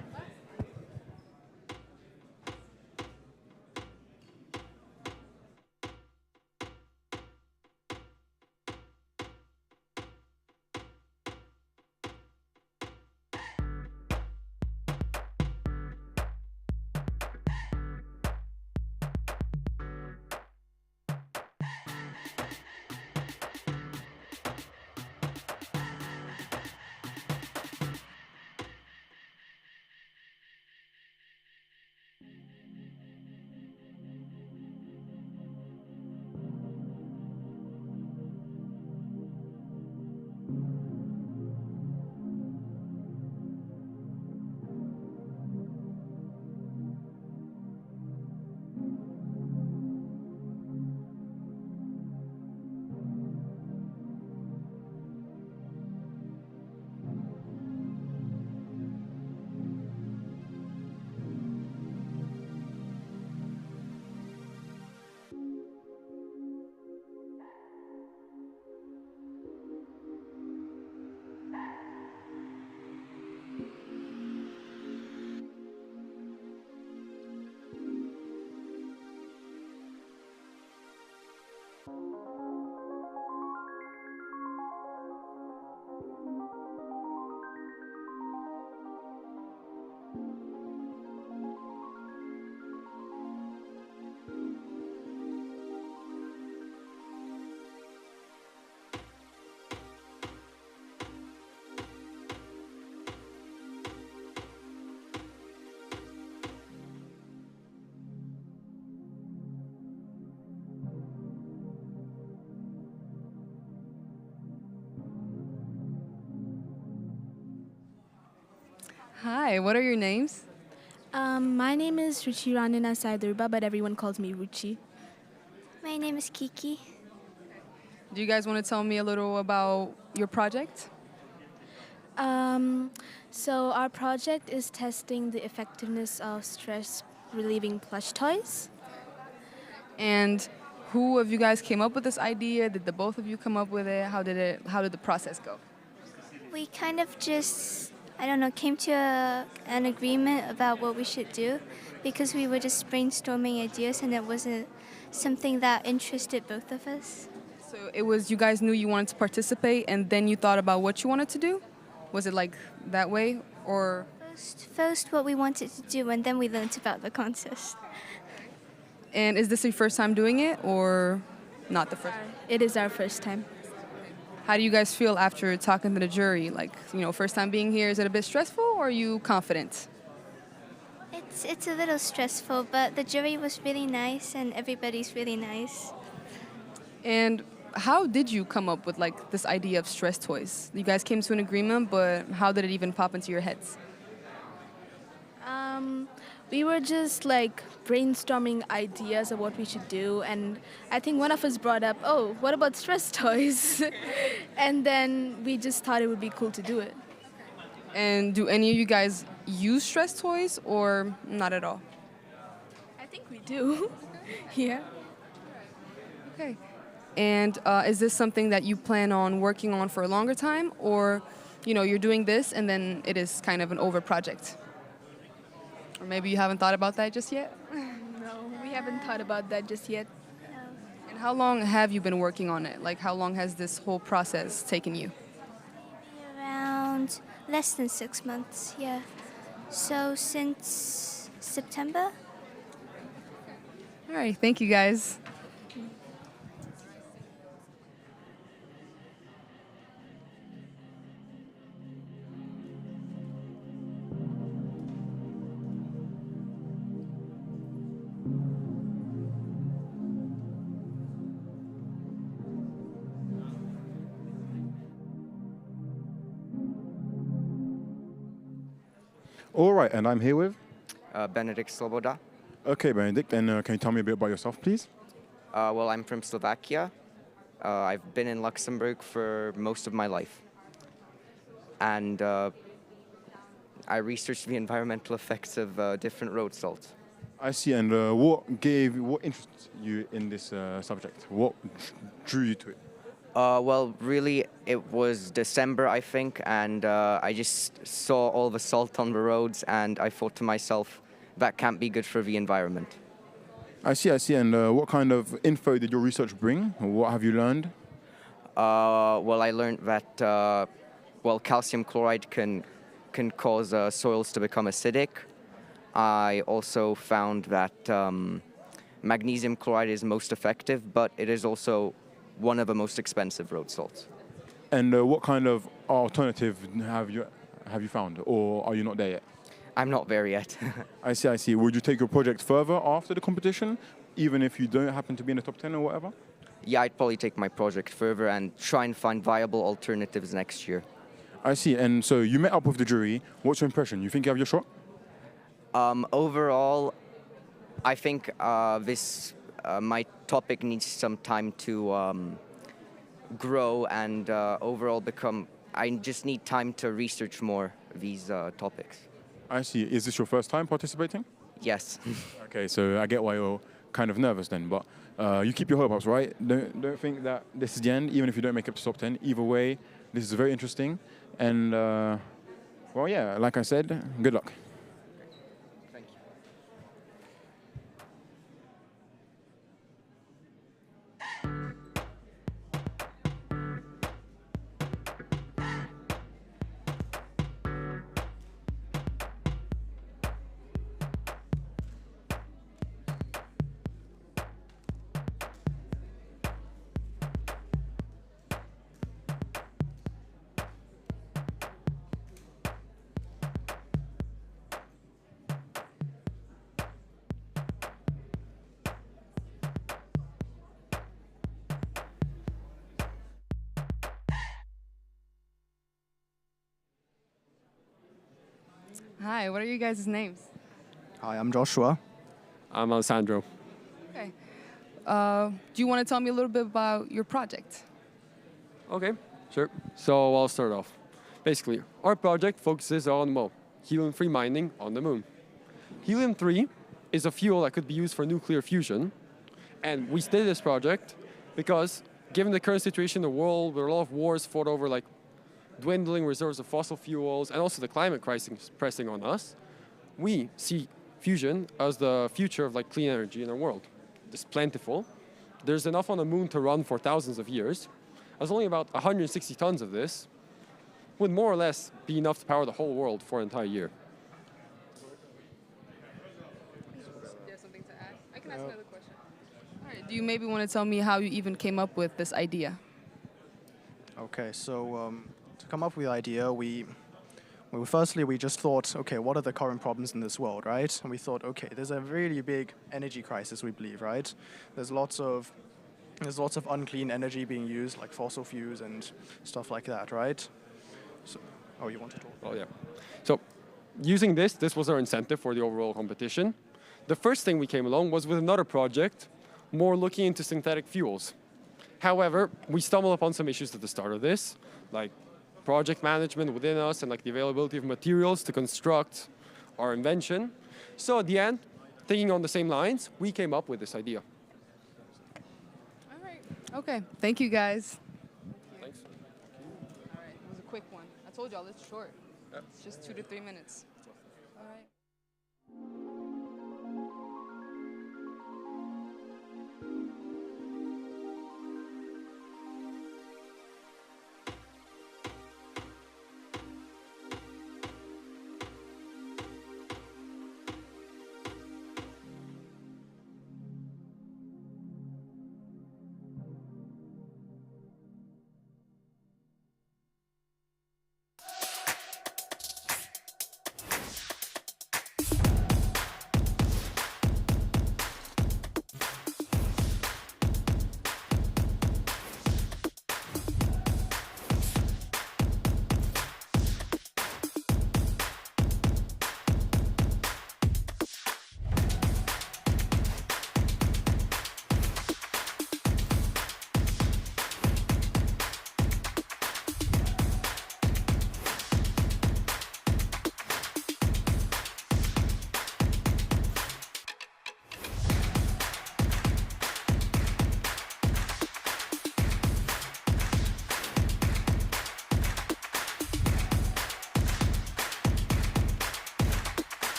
Hi, what are your names? My name is Ruchi Ranina Saidurba, but everyone calls me Ruchi. My name is Kiki. Do you guys want to tell me a little about your project? So our project is testing the effectiveness of stress-relieving plush toys. And who of you guys came up with this idea? Did the both of you come up with it? How did the process go? We kind of just I don't know, came to an agreement about what we should do because we were just brainstorming ideas and it wasn't something that interested both of us. So it was you guys knew you wanted to participate and then you thought about what you wanted to do? Was it like that way or? First what we wanted to do and then we learned about the contest. And is this your first time doing it or not the first? It is our first time. How do you guys feel after talking to the jury? Like, you know, first time being here, is it a bit stressful or are you confident? It's a little stressful, but the jury was really nice and everybody's really nice. And how did you come up with like this idea of stress toys? You guys came to an agreement, but how did it even pop into your heads? We were just like brainstorming ideas of what we should do, and I think one of us brought up, oh, what about stress toys? And then we just thought it would be cool to do it. And do any of you guys use stress toys or not at all? I think we do. Yeah. Okay. And is this something that you plan on working on for a longer time, or, you know, you're doing this and then it is kind of an over project? Or maybe you haven't thought about that just yet? No, we haven't thought about that just yet. And how long have you been working on it? Like, how long has this whole process taken you? Around less than 6 months, yeah. So since September. All right, thank you guys. All right, and I'm here with? Benedict Sloboda. Okay, Benedict, and can you tell me a bit about yourself, please? Well, I'm from Slovakia. I've been in Luxembourg for most of my life. And I researched the environmental effects of different road salts. I see, and what interested you in this subject? What drew you to it? Well, really, it was December, I think, and I just saw all the salt on the roads, and I thought to myself, that can't be good for the environment. I see, and what kind of info did your research bring? What have you learned? Well, I learned that, calcium chloride can cause soils to become acidic. I also found that magnesium chloride is most effective, but it is also one of the most expensive road salts. And what kind of alternative have you found, or are you not there yet? I'm not there yet. I see. Would you take your project further after the competition, even if you don't happen to be in the top 10 or whatever? Yeah, I'd probably take my project further and try and find viable alternatives next year. I see. And so you met up with the jury. What's your impression? You think you have your shot? Overall, I think my topic needs some time to grow and overall I just need time to research more these topics. I see. Is this your first time participating? Yes. Okay, so I get why you're kind of nervous then, but you keep your hope ups, right? Don't think that this is the end, even if you don't make it to top 10. Either way, this is very interesting. And, well, yeah, like I said, good luck. Hi, what are you guys' names? Hi, I'm Joshua. I'm Alessandro. Okay. Do you want to tell me a little bit about your project? Okay, sure. So I'll start off. Basically, our project focuses on, helium-3 mining on the moon. Helium-3 is a fuel that could be used for nuclear fusion. And we started this project because, given the current situation in the world, where a lot of wars fought over dwindling reserves of fossil fuels, and also the climate crisis pressing on us, we see fusion as the future of like clean energy in our world. It's plentiful. There's enough on the moon to run for thousands of years. There's only about 160 tons of this, would more or less be enough to power the whole world for an entire year. There's something to add? I can ask another question. All right, do you maybe want to tell me how you even came up with this idea? Okay, so to come up with the idea, we just thought, okay, what are the current problems in this world, right? And we thought, okay, there's a really big energy crisis, we believe, right? There's lots of unclean energy being used, like fossil fuels and stuff like that, right? So, oh, you want to talk? Oh, yeah. So using this was our incentive for the overall competition. The first thing we came along was with another project, more looking into synthetic fuels. However, we stumbled upon some issues at the start of this, like project management within us and like the availability of materials to construct our invention. So at the end, thinking on the same lines, we came up with this idea. All right. Okay. Thank you, guys. Thanks. All right. It was a quick one. I told y'all it's short. Yeah. It's just 2 to 3 minutes. All right.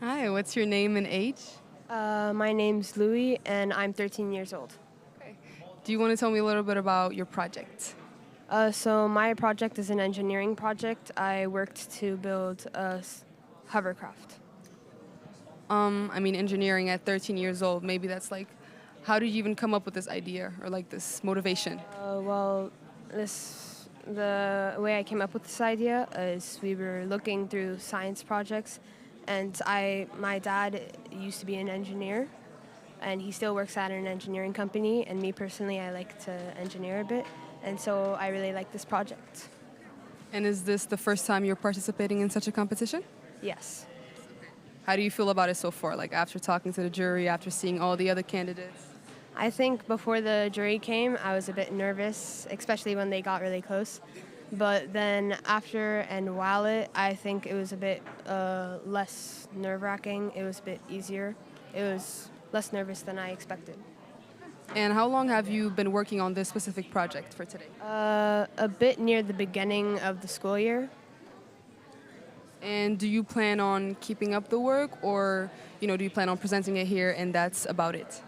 Hi, what's your name and age? My name's Louis, and I'm 13 years old. Do you want to tell me a little bit about your project? So my project is an engineering project. I worked to build a hovercraft. I mean, engineering at 13 years old, maybe that's like, how did you even come up with this idea or like this motivation? The way I came up with this idea is we were looking through science projects, and my dad used to be an engineer, and he still works at an engineering company, and me personally, I like to engineer a bit, and so I really like this project. And is this the first time you're participating in such a competition? Yes. How do you feel about it so far, like after talking to the jury, after seeing all the other candidates? I think before the jury came, I was a bit nervous, especially when they got really close. But then after and while I think it was a bit less nerve-wracking. It was a bit easier. It was less nervous than I expected. And how long have you been working on this specific project for today? A bit near the beginning of the school year. And do you plan on keeping up the work, or do you plan on presenting it here and that's about it?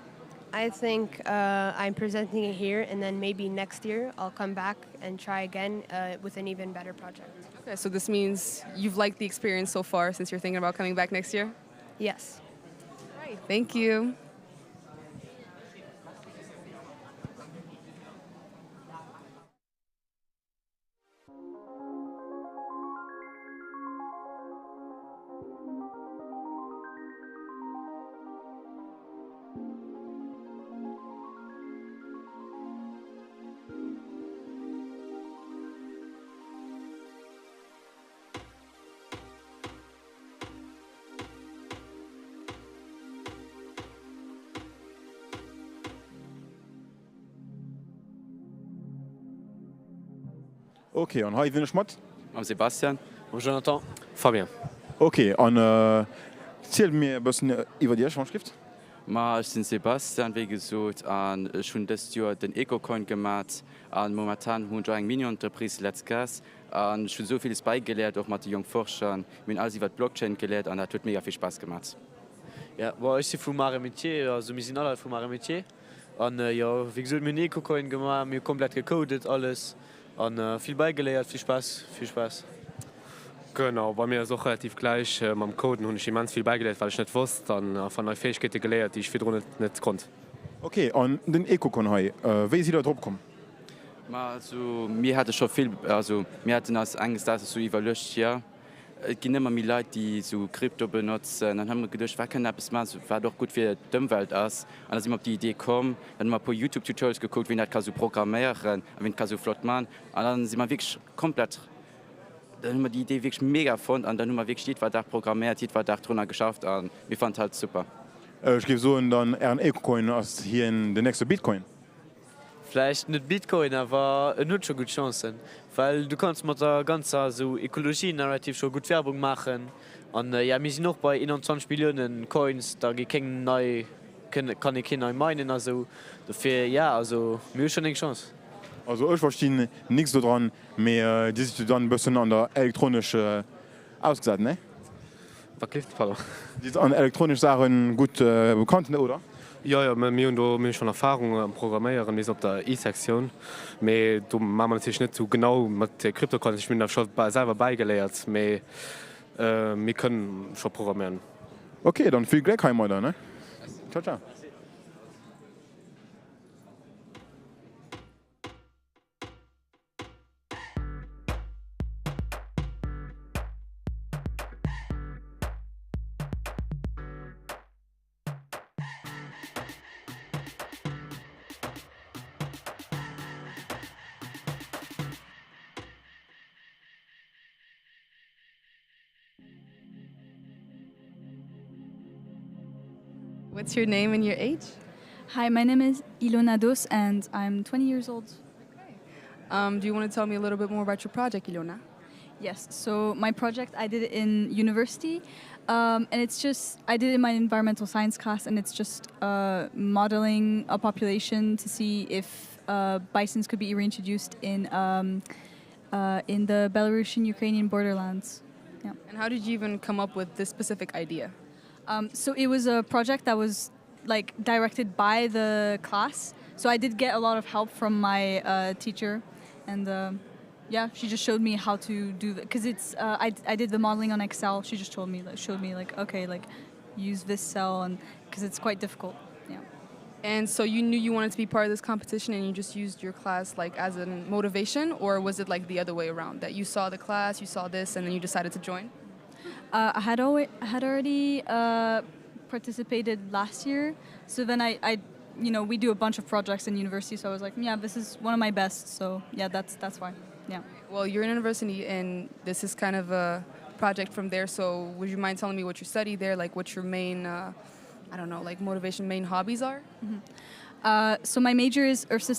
I think I'm presenting it here, and then maybe next year I'll come back and try again with an even better project. Okay, so this means you've liked the experience so far since you're thinking about coming back next year? Yes. All right, thank you. Okay, und hi, wen ich mit? I'm Sebastian. I'm Jonathan. Fabien. Okay, und erzähl mir ein bisschen über die Schrift. Ich bin Sebastian, wie gesagt, und schon das Jahr den Eco-Coin gemacht. Und momentan habe ich eine Mini-Unterprise Let's Gas. Und ich habe so vieles beigelernt, auch mit den Jonk Fuerscher. Ich habe alles über Blockchain gelernt und das hat mega viel Spaß gemacht. Ja, ich bin von meinem Metier, also wir sind alle von meinem Metier. Und ja, wie gesagt, wir haben Eco-Coin gemacht, wir haben komplett gecodet, alles. Und viel beigelernt, viel Spaß. Genau, bei mir ist auch relativ gleich. Beim Coden habe ich immens viel beigelernt, weil ich nicht wusste. Dann von neuen Fähigkeiten gelernt, die ich früher nicht konnte. Okay, und den Eco-Con heute, wie ist ihr da drauf gekommen? Also, wir hatten schon viel, also wir hatten als Angst, dass es so überlöscht, ja. Es gibt immer mehr Leute, die so Krypto benutzen. Dann haben wir gedacht, was können wir das machen? Das war doch gut für die Umwelt aus. Und dann sind wir auf die Idee gekommen. Dann haben wir ein paar YouTube-Tutorials geguckt, wie man das so programmieren, wie man das so flott machen. Und dann sind wir wirklich komplett, dann haben wir die Idee wirklich mega gefunden. Und dann haben wir wirklich jeden Tag programmiert, jeden Tag drunter geschafft. Und wir fanden es halt super. Ich gebe so, dann ein Eco-Coin als hier in der nächste Bitcoin. Vielleicht nicht Bitcoin, aber hat schon gute Chancen. Weil du kannst mit der ganzen so Ökologie-Narrativ schon gut Werbung machen. Und ja, wir sind noch bei 21 Millionen Coins, da kann ich keine meinen. Also dafür, ja, also wir haben schon eine Chance. Also ich verstehe nichts daran, aber die sind dann ein bisschen an der elektronischen ausgesetzt, ne? Was klingt, pardon? Die sind an elektronischen Sachen gut bekannt, ne, oder? Ja, wir haben schon Erfahrung am Programmieren, wir sind auf der E-Sektion. Aber da machen wir natürlich nicht so genau mit der Kryptocoins. Ich bin da schon selber beigelehrt, aber wir können schon programmieren. Okay, dann viel Glück heute, ne? Ciao, ciao. What's your name and your age? Hi, my name is Ilona Dos and I'm 20 years old. Do you want to tell me a little bit more about your project, Ilona? Yes, so my project, I did it in university, and it's just, I did it in my environmental science class, and it's just modeling a population to see if bisons could be reintroduced in the Belarusian-Ukrainian borderlands. Yeah. And how did you even come up with this specific idea? So it was a project that was like directed by the class. So I did get a lot of help from my teacher, and yeah, she just showed me how to do it because it's I did the modeling on Excel. She just showed me like okay, like use this cell, and because it's quite difficult. Yeah. And so you knew you wanted to be part of this competition and you just used your class like as a motivation, or was it like the other way around, that you saw the class, you saw this, and then you decided to join? I had already participated last year, so then I we do a bunch of projects in university, so I was like, yeah, this is one of my best, so yeah, that's why. Yeah. Well, you're in university and this is kind of a project from there, so would you mind telling me what you study there, like what your main I don't know, like motivation, main hobbies are? So my major is Earth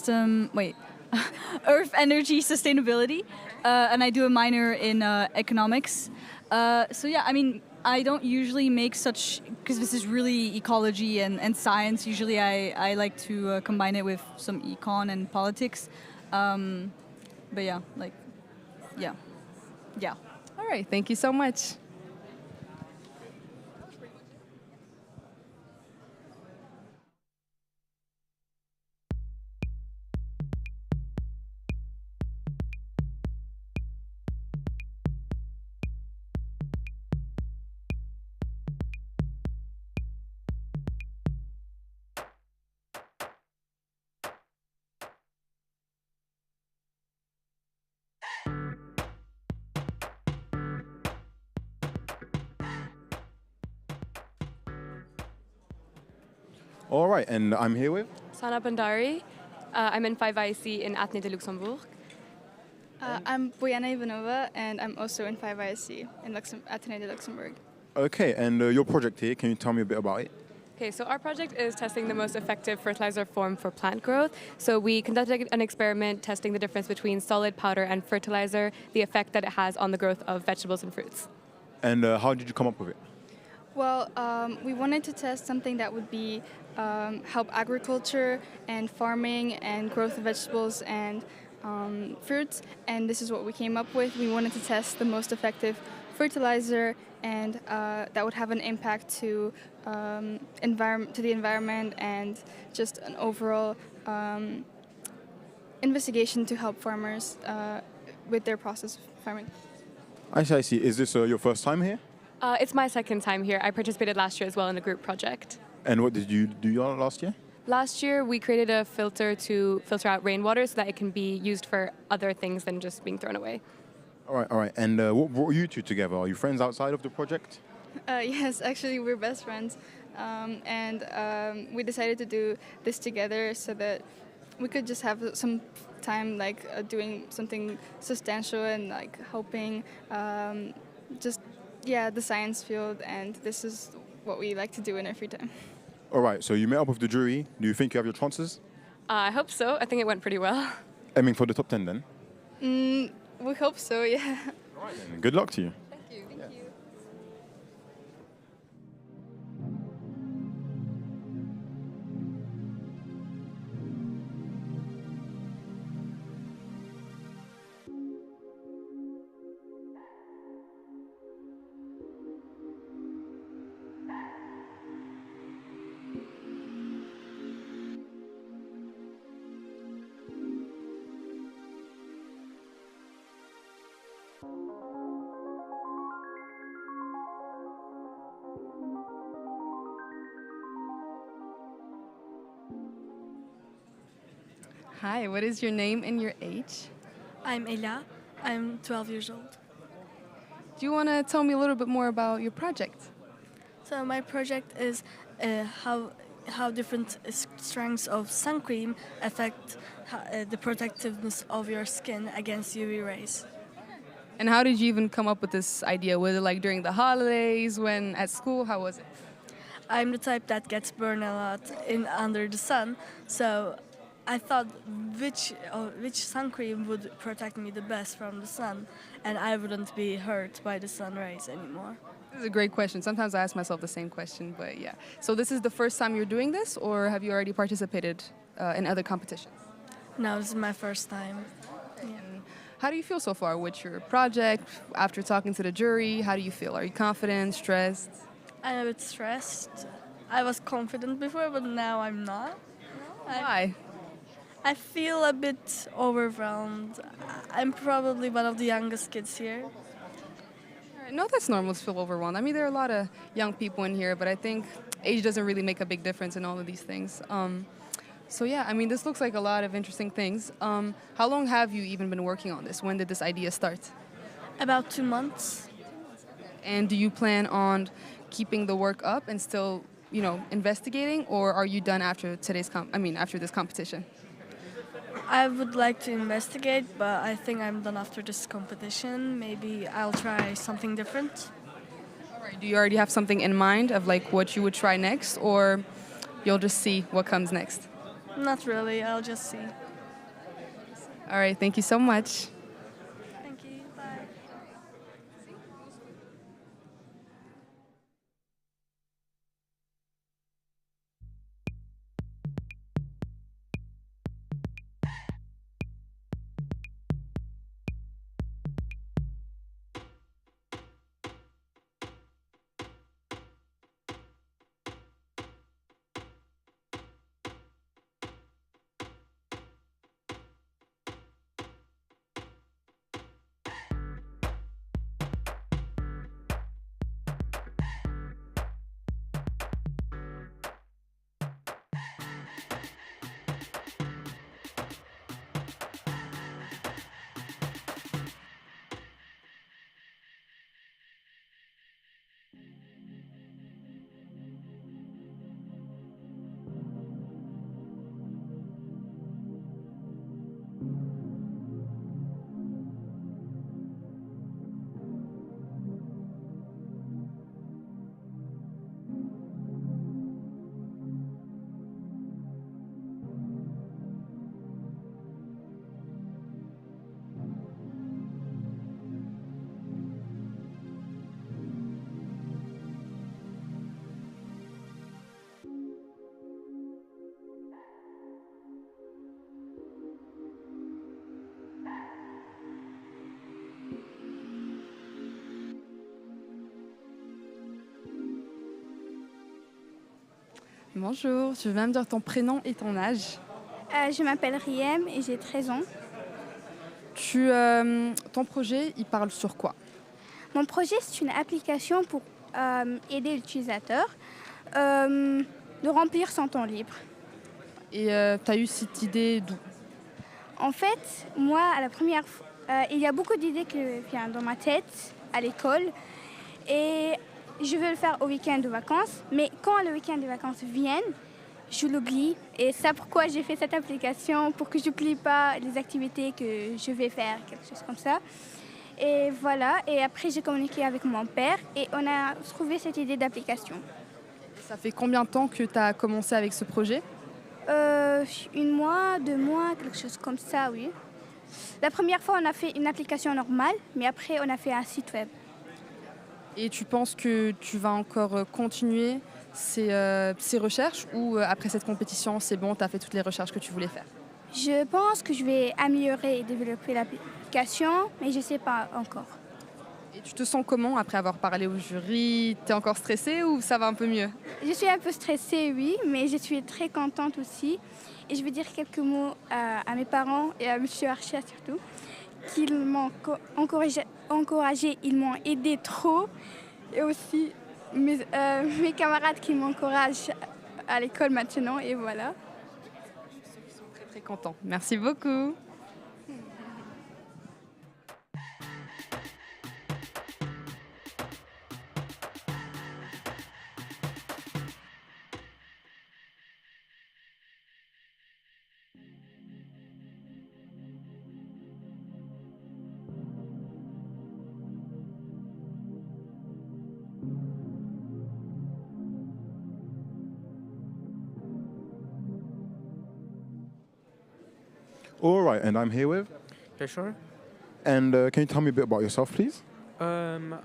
Energy Sustainability, and I do a minor in economics. So yeah, I mean, I don't usually make such, because this is really ecology and science. Usually I like to combine it with some econ and politics. But yeah, like, yeah. All right, thank you so much. All right, and I'm here with? Sana Bandari. I'm in 5IC in Athené de Luxembourg. I'm Bojana Ivanova, and I'm also in 5IC in Athené de Luxembourg. Okay, and your project here, can you tell me a bit about it? Okay, so our project is testing the most effective fertilizer form for plant growth. So we conducted an experiment testing the difference between solid, powder, and fertilizer, the effect that it has on the growth of vegetables and fruits. And how did you come up with it? Well, we wanted to test something that would be help agriculture and farming and growth of vegetables and fruits, and this is what we came up with. We wanted to test the most effective fertilizer, and that would have an impact to the environment and just an overall investigation to help farmers with their process of farming. I see. Is this your first time here? It's my second time here. I participated last year as well in a group project. And what did you do last year? Last year, we created a filter to filter out rainwater so that it can be used for other things than just being thrown away. All right. And what brought you two together? Are you friends outside of the project? Yes, actually, we're best friends. We decided to do this together so that we could just have some time doing something substantial and helping the science field, and this is what we like to do in our free time. All right, so you met up with the jury. Do you think you have your chances? I hope so. I think it went pretty well. Aiming for the top 10 then? We hope so, yeah. All right, then. Good luck to you. Thank you. Hi, what is your name and your age? I'm Ela. I'm 12 years old. Do you want to tell me a little bit more about your project? So my project is how different strengths of sun cream affect the protectiveness of your skin against UV rays. And how did you even come up with this idea? Was it like during the holidays, when at school? How was it? I'm the type that gets burned a lot under the sun, so I thought which sun cream would protect me the best from the sun, and I wouldn't be hurt by the sun rays anymore. This is a great question. Sometimes I ask myself the same question, but yeah. So this is the first time you're doing this, or have you already participated in other competitions? No, this is my first time. Yeah. How do you feel so far with your project? After talking to the jury, how do you feel? Are you confident, stressed? I'm a bit stressed. I was confident before, but now I'm not. Why? I feel a bit overwhelmed. I'm probably one of the youngest kids here. No, that's normal to feel overwhelmed. I mean, there are a lot of young people in here, but I think age doesn't really make a big difference in all of these things. So yeah, I mean, this looks like a lot of interesting things. How long have you even been working on this? When did this idea start? About 2 months. And do you plan on keeping the work up and still, investigating, or are you done after after this competition? I would like to investigate, but I think I'm done after this competition. Maybe I'll try something different. All right. Do you already have something in mind of like what you would try next, or you'll just see what comes next? Not really, I'll just see. All right. Thank you so much. Thank you, bye. Bonjour, tu veux me dire ton prénom et ton âge? Je m'appelle Riem et j'ai 13 ans. Ton projet, il parle sur quoi? Mon projet, c'est une application pour aider l'utilisateur de remplir son temps libre. Et tu as eu cette idée d'où? En fait, moi, à la première fois, il y a beaucoup d'idées qui viennent dans ma tête à l'école et je veux le faire au week-end de vacances. Mais quand le week-end de vacances vient, je l'oublie. Et c'est pourquoi j'ai fait cette application, pour que je n'oublie pas les activités que je vais faire, quelque chose comme ça. Et voilà, et après j'ai communiqué avec mon père et on a trouvé cette idée d'application. Ça fait combien de temps que tu as commencé avec ce projet? 1 mois, 2 mois, quelque chose comme ça, oui. La première fois, on a fait une application normale, mais après, on a fait un site web. Et tu penses que tu vas encore continuer ces recherches ou après cette compétition, c'est bon, tu as fait toutes les recherches que tu voulais faire? Je pense que je vais améliorer et développer l'application, mais je ne sais pas encore. Et tu te sens comment après avoir parlé au jury? Tu es encore stressée ou ça va un peu mieux? Je suis un peu stressée, oui, mais je suis très contente aussi. Et je veux dire quelques mots à mes parents et à M. Archer surtout, qui m'ont encouragé, ils m'ont aidé trop. Et aussi mes camarades qui m'encouragent à l'école maintenant, et voilà. Ils sont très très contents. Merci beaucoup. All right, and I'm here with. Yeah, sure. And can you tell me a bit about yourself, please? I'm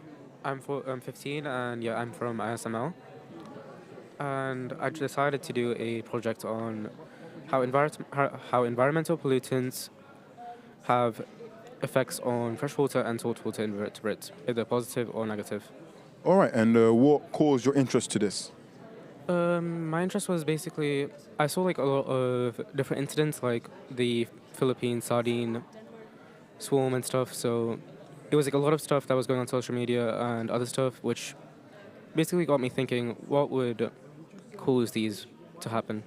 15 and yeah, I'm from ISML. And I decided to do a project on how environmental pollutants have effects on freshwater and saltwater invertebrates, either positive or negative. All right, and what caused your interest to this? My interest was basically, I saw like a lot of different incidents, like the Philippine sardine swarm and stuff. So it was like a lot of stuff that was going on social media and other stuff, which basically got me thinking, what would cause these to happen?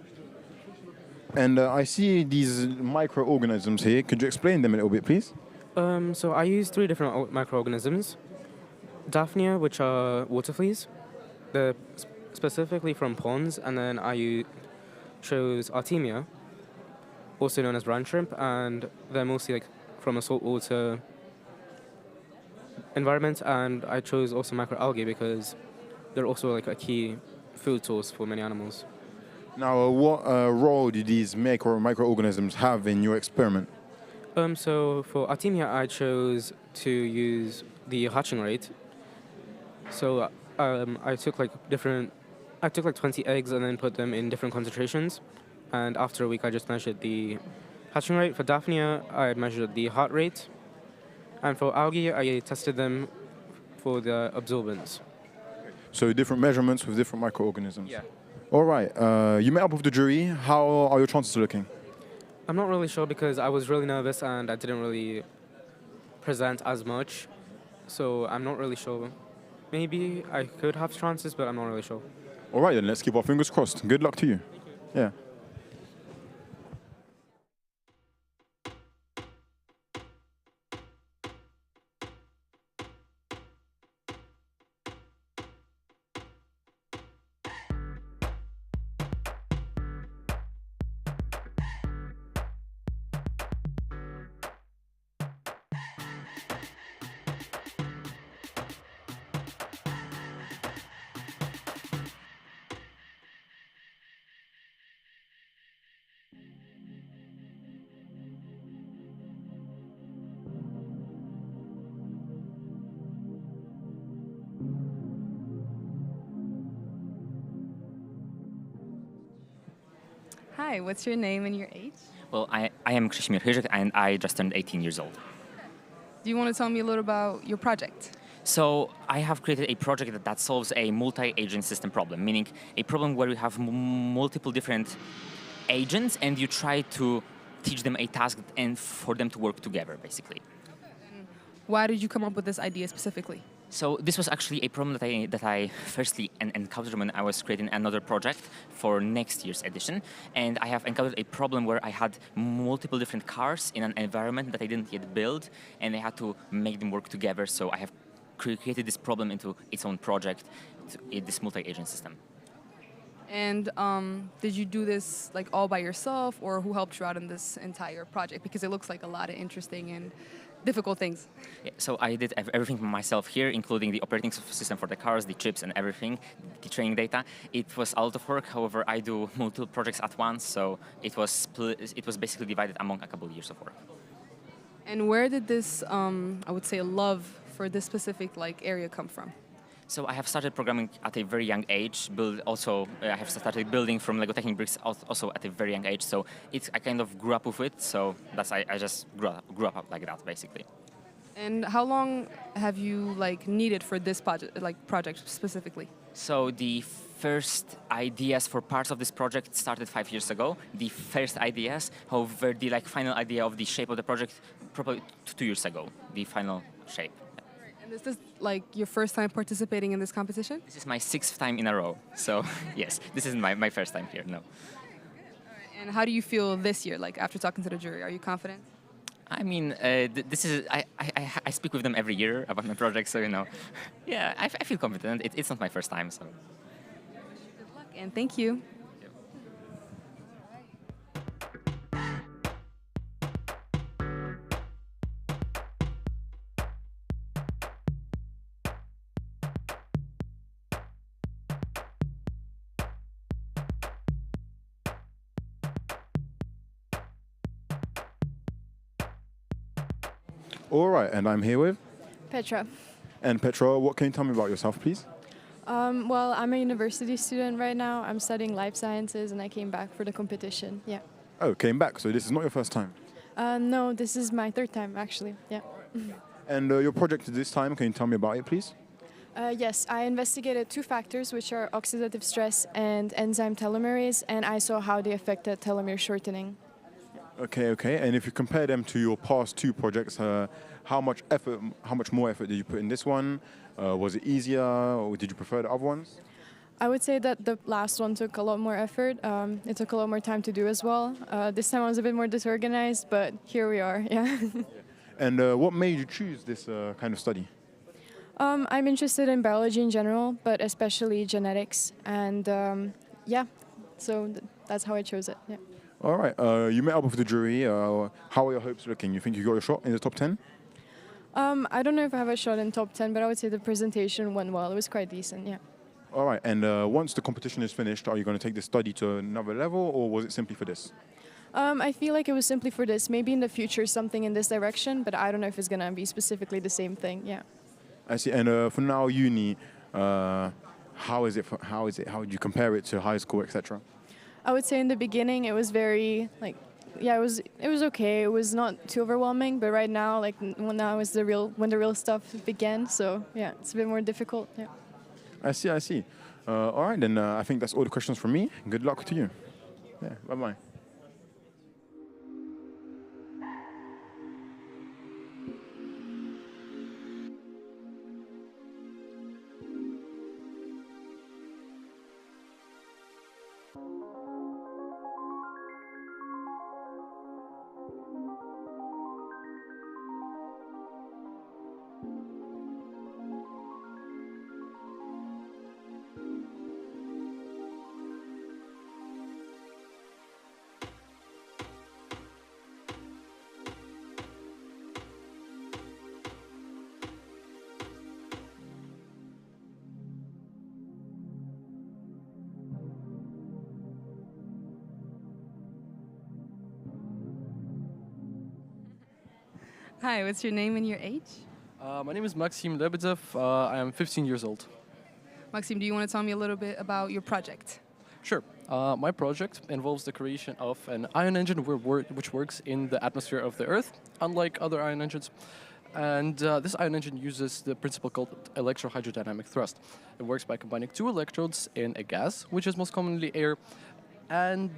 And I see these microorganisms here. Could you explain them a little bit, please? So I used 3 different microorganisms. Daphnia, which are water fleas. They're specifically from ponds, and then I chose Artemia, also known as brine shrimp, and they're mostly like from a saltwater environment. And I chose also microalgae because they're also like a key food source for many animals. Now, what role did these microorganisms have in your experiment? So for Artemia, I chose to use the hatching rate. So I took like 20 eggs and then put them in different concentrations. And after a week, I just measured the hatching rate. For Daphnia, I measured the heart rate. And for algae, I tested them for the absorbance. So different measurements with different microorganisms. Yeah. All right. You met up with the jury. How are your chances looking? I'm not really sure because I was really nervous and I didn't really present as much. So I'm not really sure. Maybe I could have chances, but I'm not really sure. All right, then let's keep our fingers crossed. Good luck to you. Yeah. Hi, what's your name and your age? Well, I am Krzysztof Fuerscher and I just turned 18 years old. Do you want to tell me a little about your project? So I have created a project that solves a multi-agent system problem, meaning a problem where you have multiple different agents and you try to teach them a task and for them to work together, basically. Why did you come up with this idea specifically? So this was actually a problem that I firstly encountered when I was creating another project for next year's edition. And I have encountered a problem where I had multiple different cars in an environment that I didn't yet build, and I had to make them work together. So I have created this problem into its own project, this multi-agent system. And did you do this like all by yourself, or who helped you out in this entire project? Because it looks like a lot of interesting and difficult things. Yeah, so I did everything myself here, including the operating system for the cars, the chips and everything, the training data. It was a lot of work. However, I do multiple projects at once, so it was basically divided among a couple of years of work. And where did this, I would say, love for this specific area come from? So I have started programming at a very young age. I have started building from Lego Technic bricks also at a very young age. So I kind of grew up with it. So I just grew up like that, basically. And how long have you needed for this project specifically? So the first ideas for parts of this project started 5 years ago. The first ideas, however, the final idea of the shape of the project probably 2 years ago. The final shape. And is this your first time participating in this competition? This is my 6th time in a row. So yes, this isn't my first time here, no. And how do you feel this year, after talking to the jury? Are you confident? I mean, this is I speak with them every year about my project, so yeah, I feel confident. It's not my first time, so. Good luck and thank you. All right, and I'm here with? Petra. And Petra, what can you tell me about yourself, please? Well, I'm a university student right now. I'm studying life sciences and I came back for the competition, yeah. Oh, came back, so this is not your first time? No, this is my 3rd time actually, yeah. And your project this time, can you tell me about it, please? Yes, I investigated two factors, which are oxidative stress and enzyme telomerase, and I saw how they affected telomere shortening. Okay. And if you compare them to your past two projects, how much more effort did you put in this one? Was it easier, or did you prefer the other ones? I would say that the last one took a lot more effort. It took a lot more time to do as well. This time I was a bit more disorganized, but here we are, yeah. And what made you choose this kind of study? I'm interested in biology in general, but especially genetics. And so that's how I chose it, yeah. All right, you met up with the jury. How are your hopes looking? You think you got a shot in the top 10? I don't know if I have a shot in top 10, but I would say the presentation went well. It was quite decent, yeah. All right, and once the competition is finished, are you going to take the study to another level, or was it simply for this? I feel like it was simply for this. Maybe in the future something in this direction, but I don't know if it's going to be specifically the same thing, yeah. I see, and for now, uni, how is it? How would you compare it to high school, etc.? I would say in the beginning it was very it was okay. It was not too overwhelming, but right now now is when the real stuff began. So yeah, it's a bit more difficult. Yeah. I see. All right, then I think that's all the questions from me. Good luck to you. Yeah, bye. Hi, what's your name and your age? My name is Maxime Lebedev. I am 15 years old. Maxime, do you want to tell me a little bit about your project? Sure. My project involves the creation of an ion engine which works in the atmosphere of the Earth, unlike other ion engines. And this ion engine uses the principle called electrohydrodynamic thrust. It works by combining two electrodes in a gas, which is most commonly air, and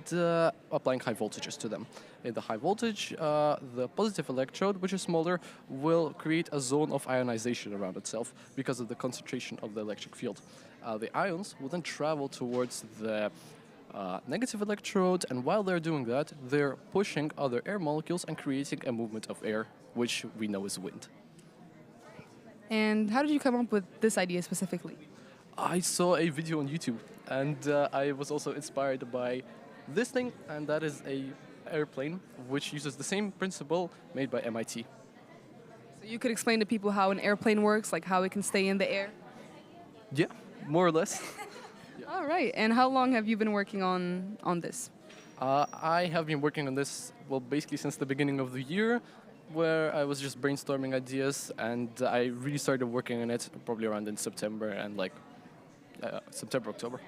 applying high voltages to them. In the high voltage, the positive electrode, which is smaller, will create a zone of ionization around itself because of the concentration of the electric field. The ions will then travel towards the negative electrode, and while they're doing that, they're pushing other air molecules and creating a movement of air, which we know is wind. And how did you come up with this idea specifically? I saw a video on YouTube, and I was also inspired by this thing, and that is a airplane which uses the same principle made by MIT. So you could explain to people how an airplane works, like how it can stay in the air? Yeah, more or less. Yeah. All right, and how long have you been working on this? I have been working on this, well, basically since the beginning of the year, where I was just brainstorming ideas, and I really started working on it probably around in September and September, October.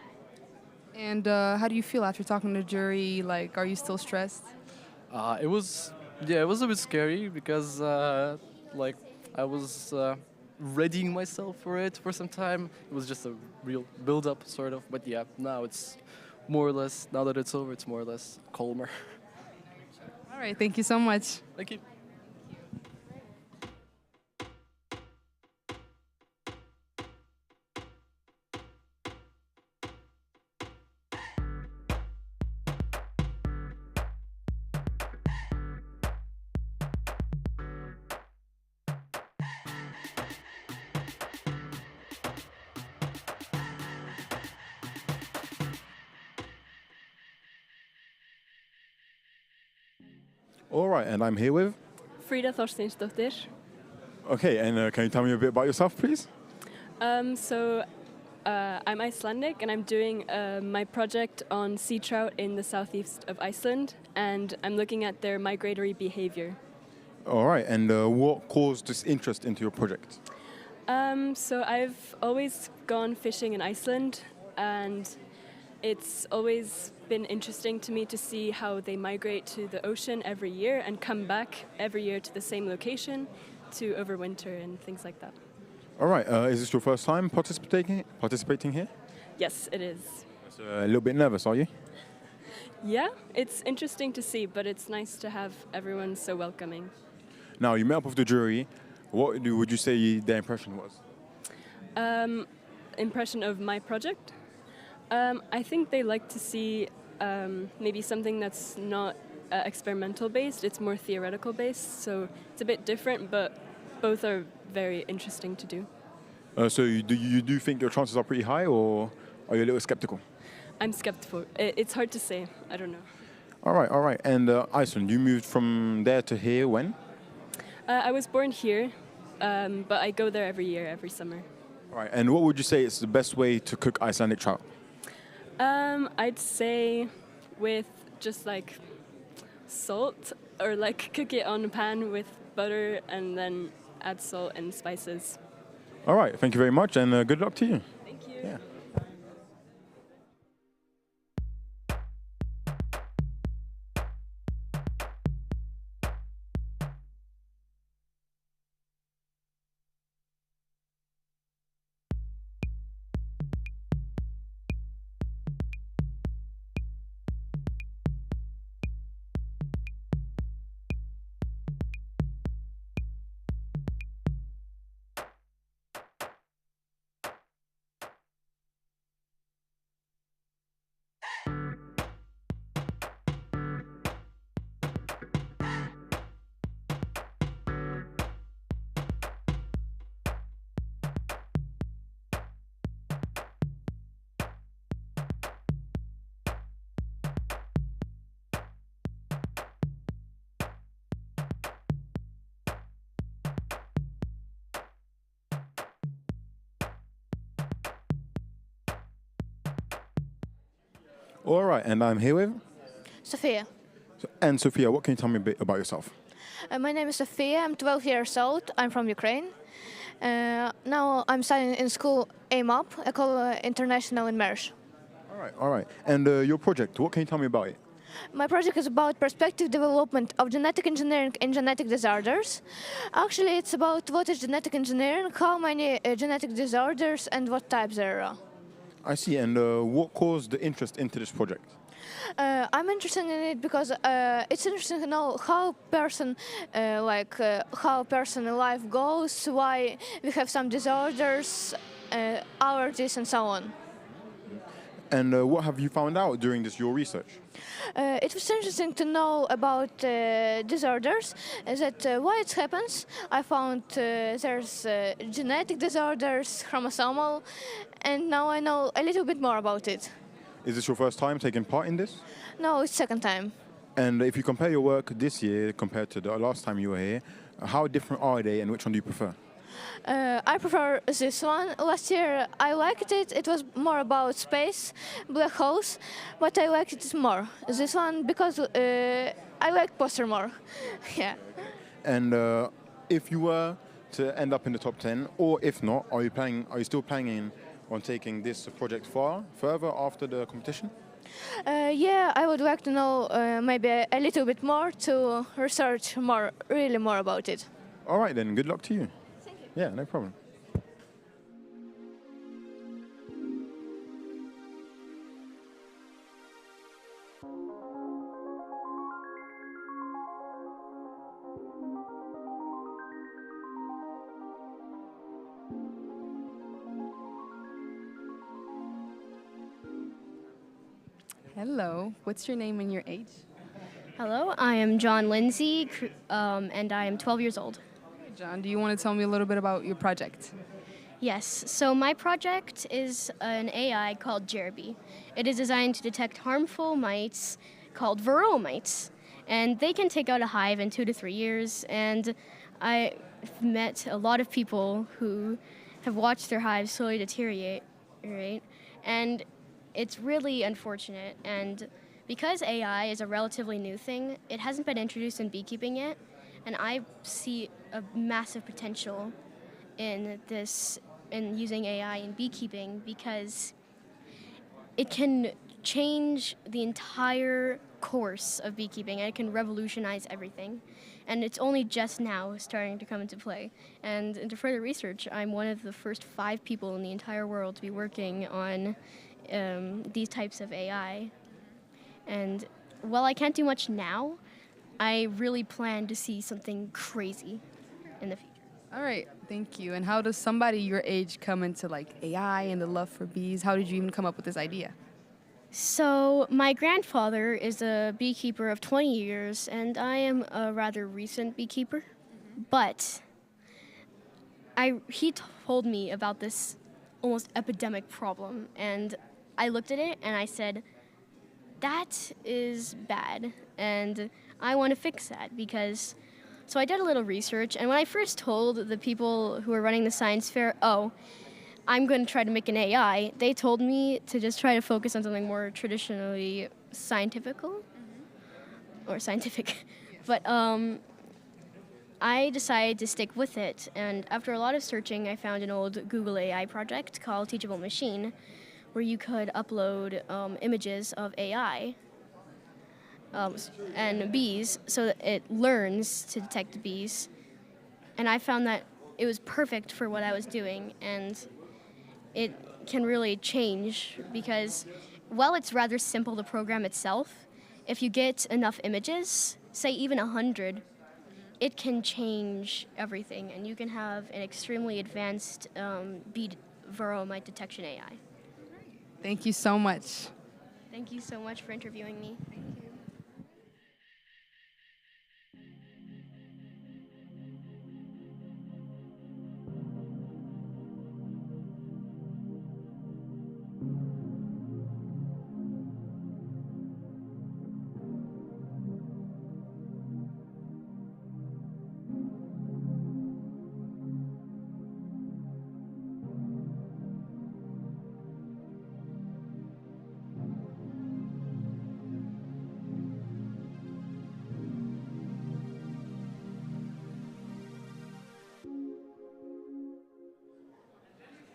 And how do you feel after talking to the jury? Like, are you still stressed? It was a bit scary because I was readying myself for it for some time. It was just a real build-up, sort of. But yeah, now it's more or less, now that it's over, it's more or less calmer. All right, thank you so much. Thank you. All right, and I'm here with? Frida Thorsteinsdottir. Okay, and can you tell me a bit about yourself, please? I'm Icelandic, and I'm doing my project on sea trout in the southeast of Iceland, and I'm looking at their migratory behavior. All right, and what caused this interest into your project? So I've always gone fishing in Iceland, and it's always been interesting to me to see how they migrate to the ocean every year and come back every year to the same location to overwinter and things like that. All right, is this your first time participating here? Yes, it is. So, a little bit nervous, are you? Yeah, it's interesting to see, but it's nice to have everyone so welcoming. Now, you met up with the jury. What would you say their impression was? Impression of my project? I think they like to see maybe something that's not experimental based, it's more theoretical based, so it's a bit different, but both are very interesting to do. So you do think your chances are pretty high, or are you a little skeptical? I'm skeptical. It's hard to say. I don't know. All right. And Iceland, you moved from there to here when? I was born here, but I go there every year, every summer. All right. And what would you say is the best way to cook Icelandic trout? I'd say with just like salt, or like cook it on a pan with butter and then add salt and spices. All right. Thank you very much, and good luck to you. Thank you. Yeah. All right, and I'm here with? Sophia. And Sophia, what can you tell me a bit about yourself? My name is Sophia. I'm 12 years old. I'm from Ukraine. Now I'm studying in school AIMUP, École International in Mersch. All right. And your project, what can you tell me about it? My project is about perspective development of genetic engineering in genetic disorders. Actually, it's about what is genetic engineering, how many genetic disorders, and what types there are. I see. And what caused the interest into this project? I'm interested in it because it's interesting to know how how person life goes, why we have some disorders, allergies, and so on. And what have you found out during your research? It was interesting to know about disorders, that why it happens. I found there's genetic disorders, chromosomal, and now I know a little bit more about it. Is this your first time taking part in this? No, it's second time. And if you compare your work this year compared to the last time you were here, how different are they and which one do you prefer? I prefer this one. Last year I liked it. It was more about space, black holes, but I liked it more. This one because I like poster more. Yeah. And if you were to end up in the top 10, or if not, are you still planning on taking this project further after the competition? Yeah, I would like to know maybe a little bit more to research really more about it. All right then, good luck to you. Thank you. Yeah, no problem. Hello, what's your name and your age? Hello, I am John Lindsay, and I am 12 years old. John, do you want to tell me a little bit about your project? Yes, so my project is an AI called Jerby. It is designed to detect harmful mites called varroa mites, and they can take out a hive in 2 to 3 years, and I've met a lot of people who have watched their hives slowly deteriorate, right? And it's really unfortunate, and because AI is a relatively new thing, it hasn't been introduced in beekeeping yet, and I see a massive potential in using AI in beekeeping because it can change the entire course of beekeeping, and it can revolutionize everything. And it's only just now starting to come into play. And into further research, I'm one of the first 5 people in the entire world to be working on these types of AI. And while I can't do much now, I really plan to see something crazy in the future. All right, thank you. And how does somebody your age come into like AI and the love for bees? How did you even come up with this idea? So my grandfather is a beekeeper of 20 years, and I am a rather recent beekeeper. But he told me about this almost epidemic problem, and I looked at it and I said, that is bad, and I want to fix that because... So I did a little research, and when I first told the people who were running the science fair, oh, I'm going to try to make an AI, they told me to just try to focus on something more traditionally scientifical, or scientific. But I decided to stick with it, and after a lot of searching, I found an old Google AI project called Teachable Machine, where you could upload images of AI and bees, so that it learns to detect bees. And I found that it was perfect for what I was doing, and it can really change because while it's rather simple, the program itself, if you get enough images, say even 100, it can change everything, and you can have an extremely advanced bee varroamite detection AI. Thank you so much. Thank you so much for interviewing me. Thank you.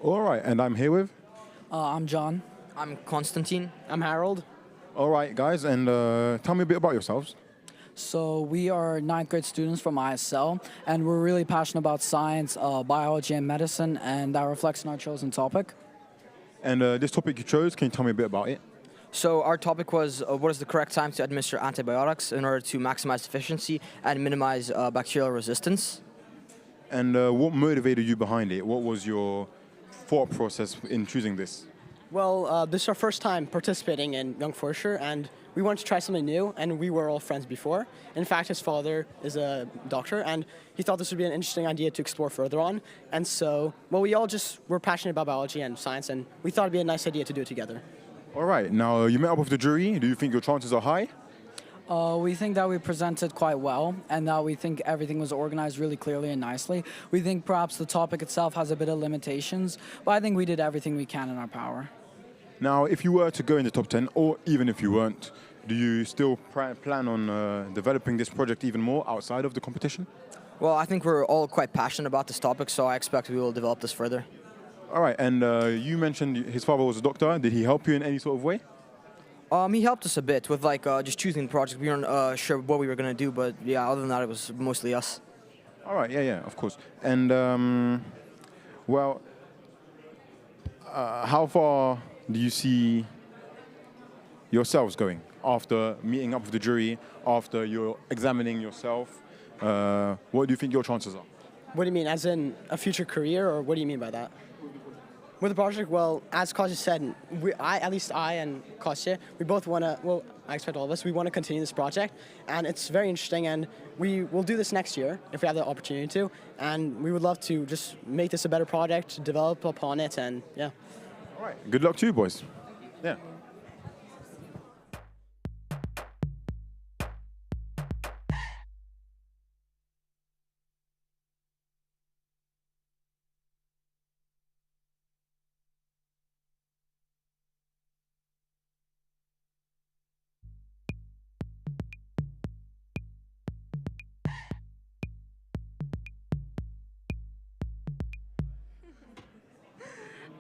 All right, and I'm here with? I'm John. I'm Konstantin. I'm Harold. All right, guys, and tell me a bit about yourselves. So we are 9th grade students from ISL, and we're really passionate about science, biology, and medicine, and that reflects in our chosen topic. And this topic you chose, can you tell me a bit about it? So our topic was what is the correct time to administer antibiotics in order to maximize efficiency and minimize bacterial resistance. And what motivated you behind it? What was your thought process in choosing this? Well, this is our first time participating in Jonk Fuerscher, and we wanted to try something new, and we were all friends before. In fact, his father is a doctor, and he thought this would be an interesting idea to explore further on. And so, well, we all just were passionate about biology and science, and we thought it'd be a nice idea to do it together. All right, now you met up with the jury. Do you think your chances are high? We think that we presented quite well, and that we think everything was organized really clearly and nicely. We think perhaps the topic itself has a bit of limitations, but I think we did everything we can in our power. Now, if you were to go in the top 10, or even if you weren't, do you still plan on developing this project even more outside of the competition? Well, I think we're all quite passionate about this topic, so I expect we will develop this further. All right, and you mentioned his father was a doctor. Did he help you in any sort of way? He helped us a bit with just choosing the project. We weren't sure what we were going to do, but yeah, other than that, it was mostly us. All right, yeah, of course. And, well, how far do you see yourselves going after meeting up with the jury, after you're examining yourself? What do you think your chances are? What do you mean, as in a future career, or what do you mean by that? With the project, well, as Kostya said, at least I and Kostya, we both want to, well, I expect all of us, we want to continue this project, and it's very interesting, and we will do this next year, if we have the opportunity to, and we would love to just make this a better project, develop upon it, and yeah. All right, good luck to you, boys. Yeah.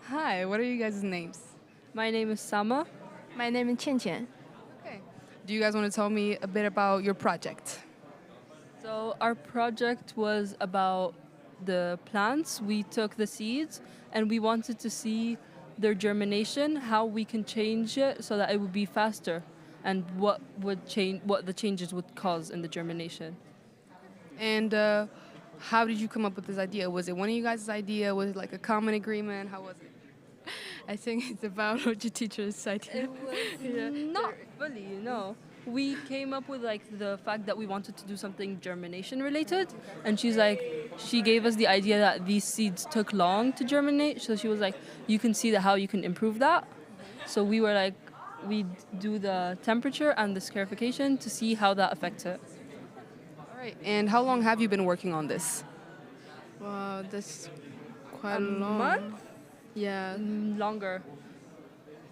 Hi, what are you guys' names? My name is Sama. My name is Qian Qian. Okay. Do do you guys want to tell me a bit about your project? So our project was about the plants. We took the seeds and we wanted to see their germination, how we can change it so that it would be faster, and what the changes would cause in the germination. And how did you come up with this idea? Was it one of you guys' idea? Was it like a common agreement? How was it? I think it's about what your teacher decided. It was not fully, no. We came up with like the fact that we wanted to do something germination related, and she gave us the idea that these seeds took long to germinate, so she was like, you can see how you can improve that. So we were like, we do the temperature and the scarification to see how that affects it. All right, and how long have you been working on this? Wow, that's quite A long. month? Yeah. Longer.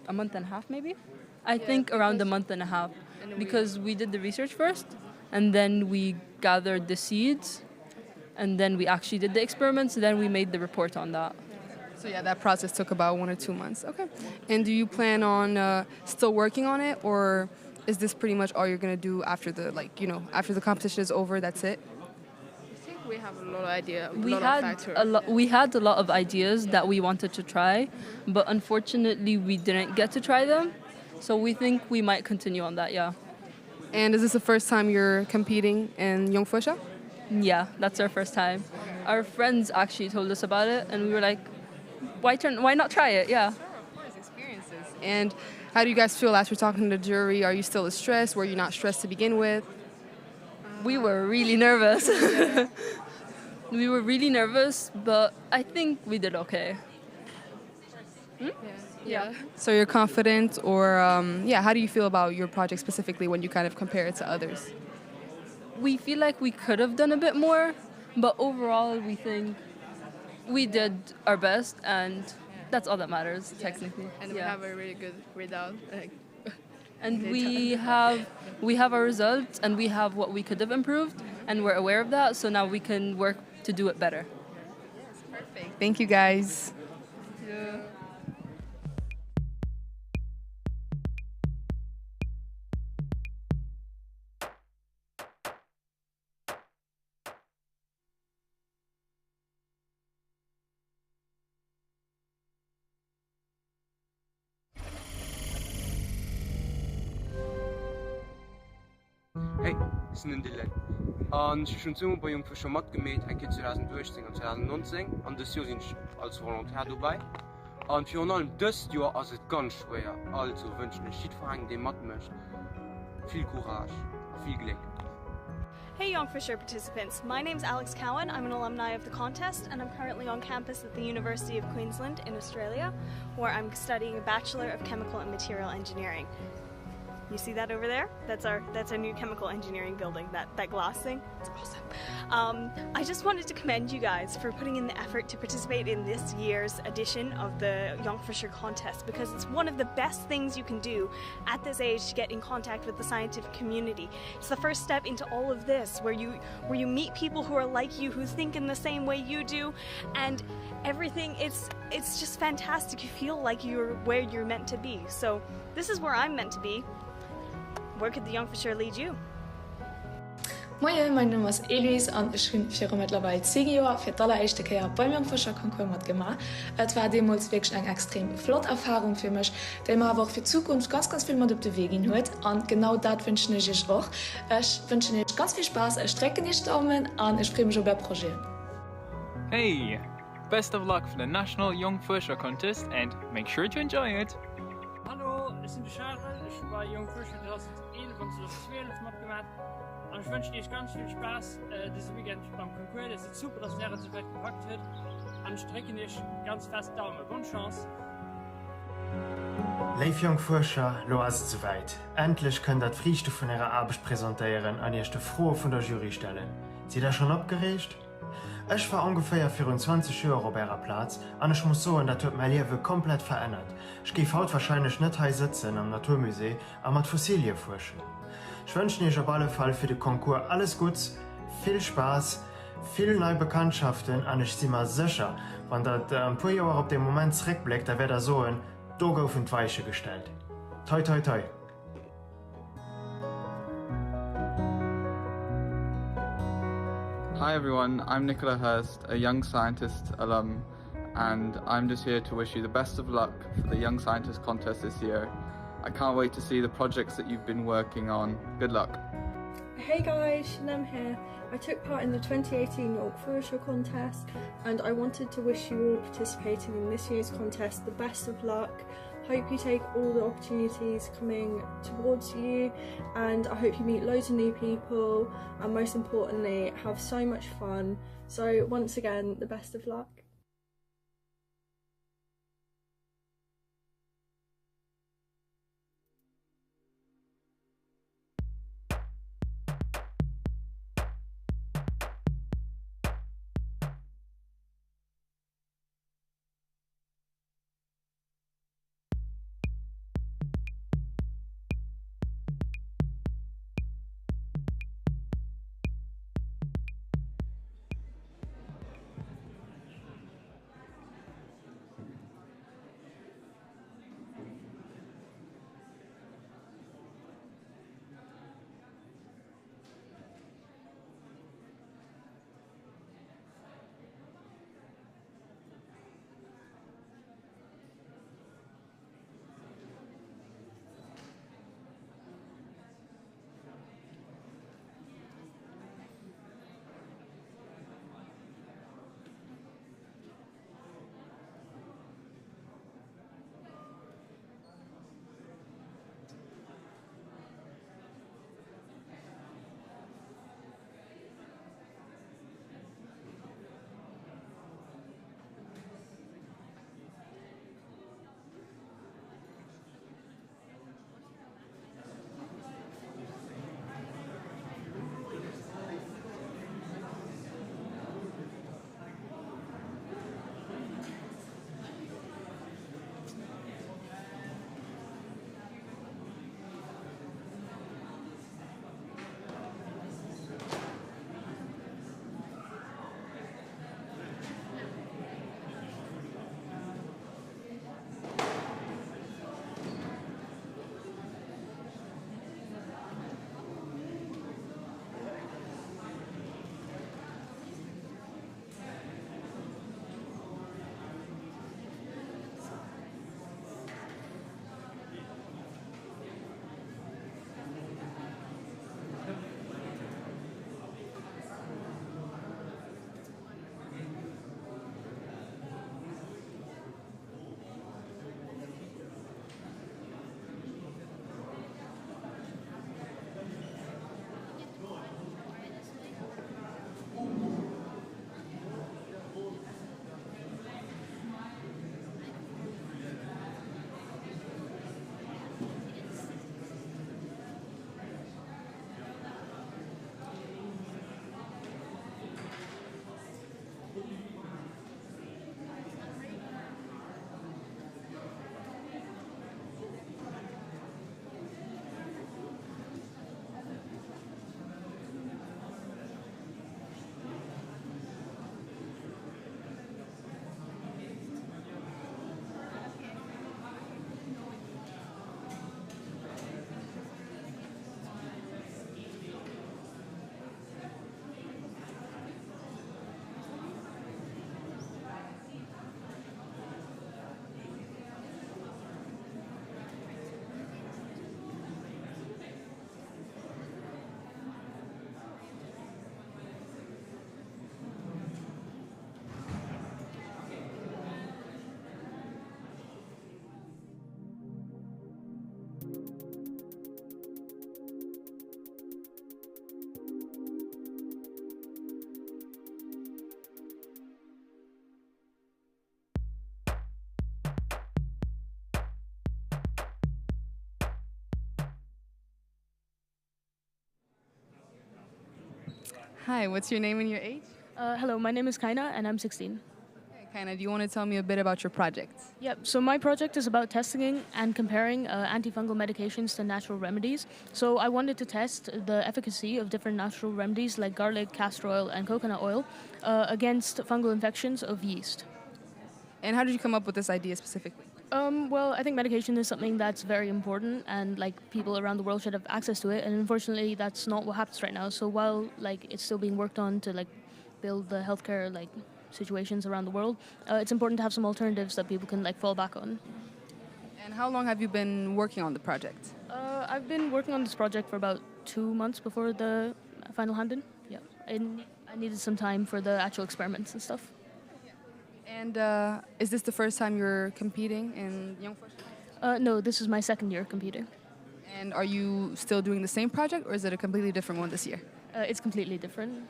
A month and a half, maybe? I think around a month and a half. Because we did the research first, and then we gathered the seeds, and then we actually did the experiments, then we made the report on that. So yeah, that process took about 1 or 2 months. Okay. And do you plan on still working on it, or is this pretty much all you're gonna do after after the competition is over? That's it. I think we have a lot of ideas. We had a lot of ideas that we wanted to try, but unfortunately we didn't get to try them. So we think we might continue on that, yeah. And is this the first time you're competing in Jonk Fuerscher? Yeah, that's our first time. Our friends actually told us about it, and we were like, why not try it? Yeah. Sure, of course, experiences. And how do you guys feel after talking to the jury? Are you still stressed? Were you not stressed to begin with? We were really nervous. We were really nervous, but I think we did okay. Yeah. So you're confident, or how do you feel about your project specifically when you kind of compare it to others? We feel like we could have done a bit more, but overall we think we did our best, and that's all that matters, technically. And we have a really good result. And we have our results, and we have what we could have improved, and we're aware of that, so now we can work to do it better. Yes, perfect. Thank you, guys. Yeah. Hey, ich bin Dylan. Und ich bin schon bei Jonk Fuerscher mitgemacht, 2018 und 2019. Und das Jahr sind ich als Volontär dabei. Und für allem das Jahr ist es ganz schwer. Also wünsche ich jedem Verein, der mitmacht, viel Courage, viel Glück. Hey Jonk Fuerscher participants, my name's Alex Cowan. I'm an alumni of the contest, and I'm currently on campus at the University of Queensland in Australia, where I'm studying a Bachelor of Chemical and Material Engineering. You see that over there? That's our new chemical engineering building, that glass thing. It's awesome. I just wanted to commend you guys for putting in the effort to participate in this year's edition of the Jonk Fuerscher contest, because it's one of the best things you can do at this age to get in contact with the scientific community. It's the first step into all of this, where you meet people who are like you, who think in the same way you do, and everything. It's just fantastic. You feel like you're where you're meant to be. So this is where I'm meant to be. Where could the Jonk Fuerscher lead you? Moin, mein Name ist Elis und ich bin für mittlerweile 10 Jahre für die allererste Mal beim Jonk Fuerscher Konkurs mitgemacht. Es war damals wirklich eine extrem flotte Erfahrung für mich, die mir aber auch für die Zukunft ganz viel mit auf den Weg gehen hat. Und genau das wünsche ich euch auch. Ich wünsche euch ganz viel Spaß, ich strecke die Daumen und ich freue mich auf das Projekt. Hey, best of luck for the National Jonk Fuerscher Contest and make sure to enjoy it. Hallo, ich bin Charles, ich war Jonk Fuerscher 2011 und 2012 mitgemacht. Und ich wünsche dir ganz viel Spaß dieses Weekend beim Konkurs. Es ist super, dass er so weit gepackt hat. Und ich drücke dir ganz fest Daumen. Bonne Chance. Liebe Jonk Fuerscher, lo ist es soweit. Endlich könnt ihr die Früchte von ihrer Arbeit präsentieren und ihr die Frohe von der Jury stellen. Seid ihr schon abgeregt? Ich war ungefähr 24 Jahre auf ihrer Platz und ich muss sagen, das hat mein Leben komplett verändert. Ich gehe heute wahrscheinlich nicht hier sitzen am Naturmuseum, aber mit Fossilien forschen. Ich wünsche euch auf alle Fall für den Konkurs alles Gutes, viel Spaß, viele neue Bekanntschaften und ich bin mir sicher, wenn das ein paar Jahre auf den Moment zurückblickt, dann wird er so ein Doge auf die Weiche gestellt. Toi, toi, toi. Hi everyone, I'm Nicola Hurst, a Young Scientist alum, and I'm just here to wish you the best of luck for the Young Scientist contest this year. I can't wait to see the projects that you've been working on. Good luck. Hey guys, Shanam here. I took part in the 2018 Jonk Fuerscher contest, and I wanted to wish you all participating in this year's contest the best of luck. Hope you take all the opportunities coming towards you, and I hope you meet loads of new people, and most importantly, have so much fun. So once again, the best of luck. Hi, what's your name and your age? Hello, my name is Kaina and I'm 16. Okay, Kaina, do you want to tell me a bit about your project? Yep, so my project is about testing and comparing antifungal medications to natural remedies. So I wanted to test the efficacy of different natural remedies like garlic, castor oil, and coconut oil against fungal infections of yeast. And how did you come up with this idea specifically? Well, I think medication is something that's very important, and like people around the world should have access to it. And unfortunately, that's not what happens right now. So while like it's still being worked on to like build the healthcare like situations around the world, it's important to have some alternatives that people can like fall back on. And how long have you been working on the project? I've been working on this project for about 2 months before the final hand-in. Yeah, and I needed some time for the actual experiments and stuff. And is this the first time you're competing in Jonk Fuerscher? No, this is my second year competing. And are you still doing the same project, or is it a completely different one this year? It's completely different.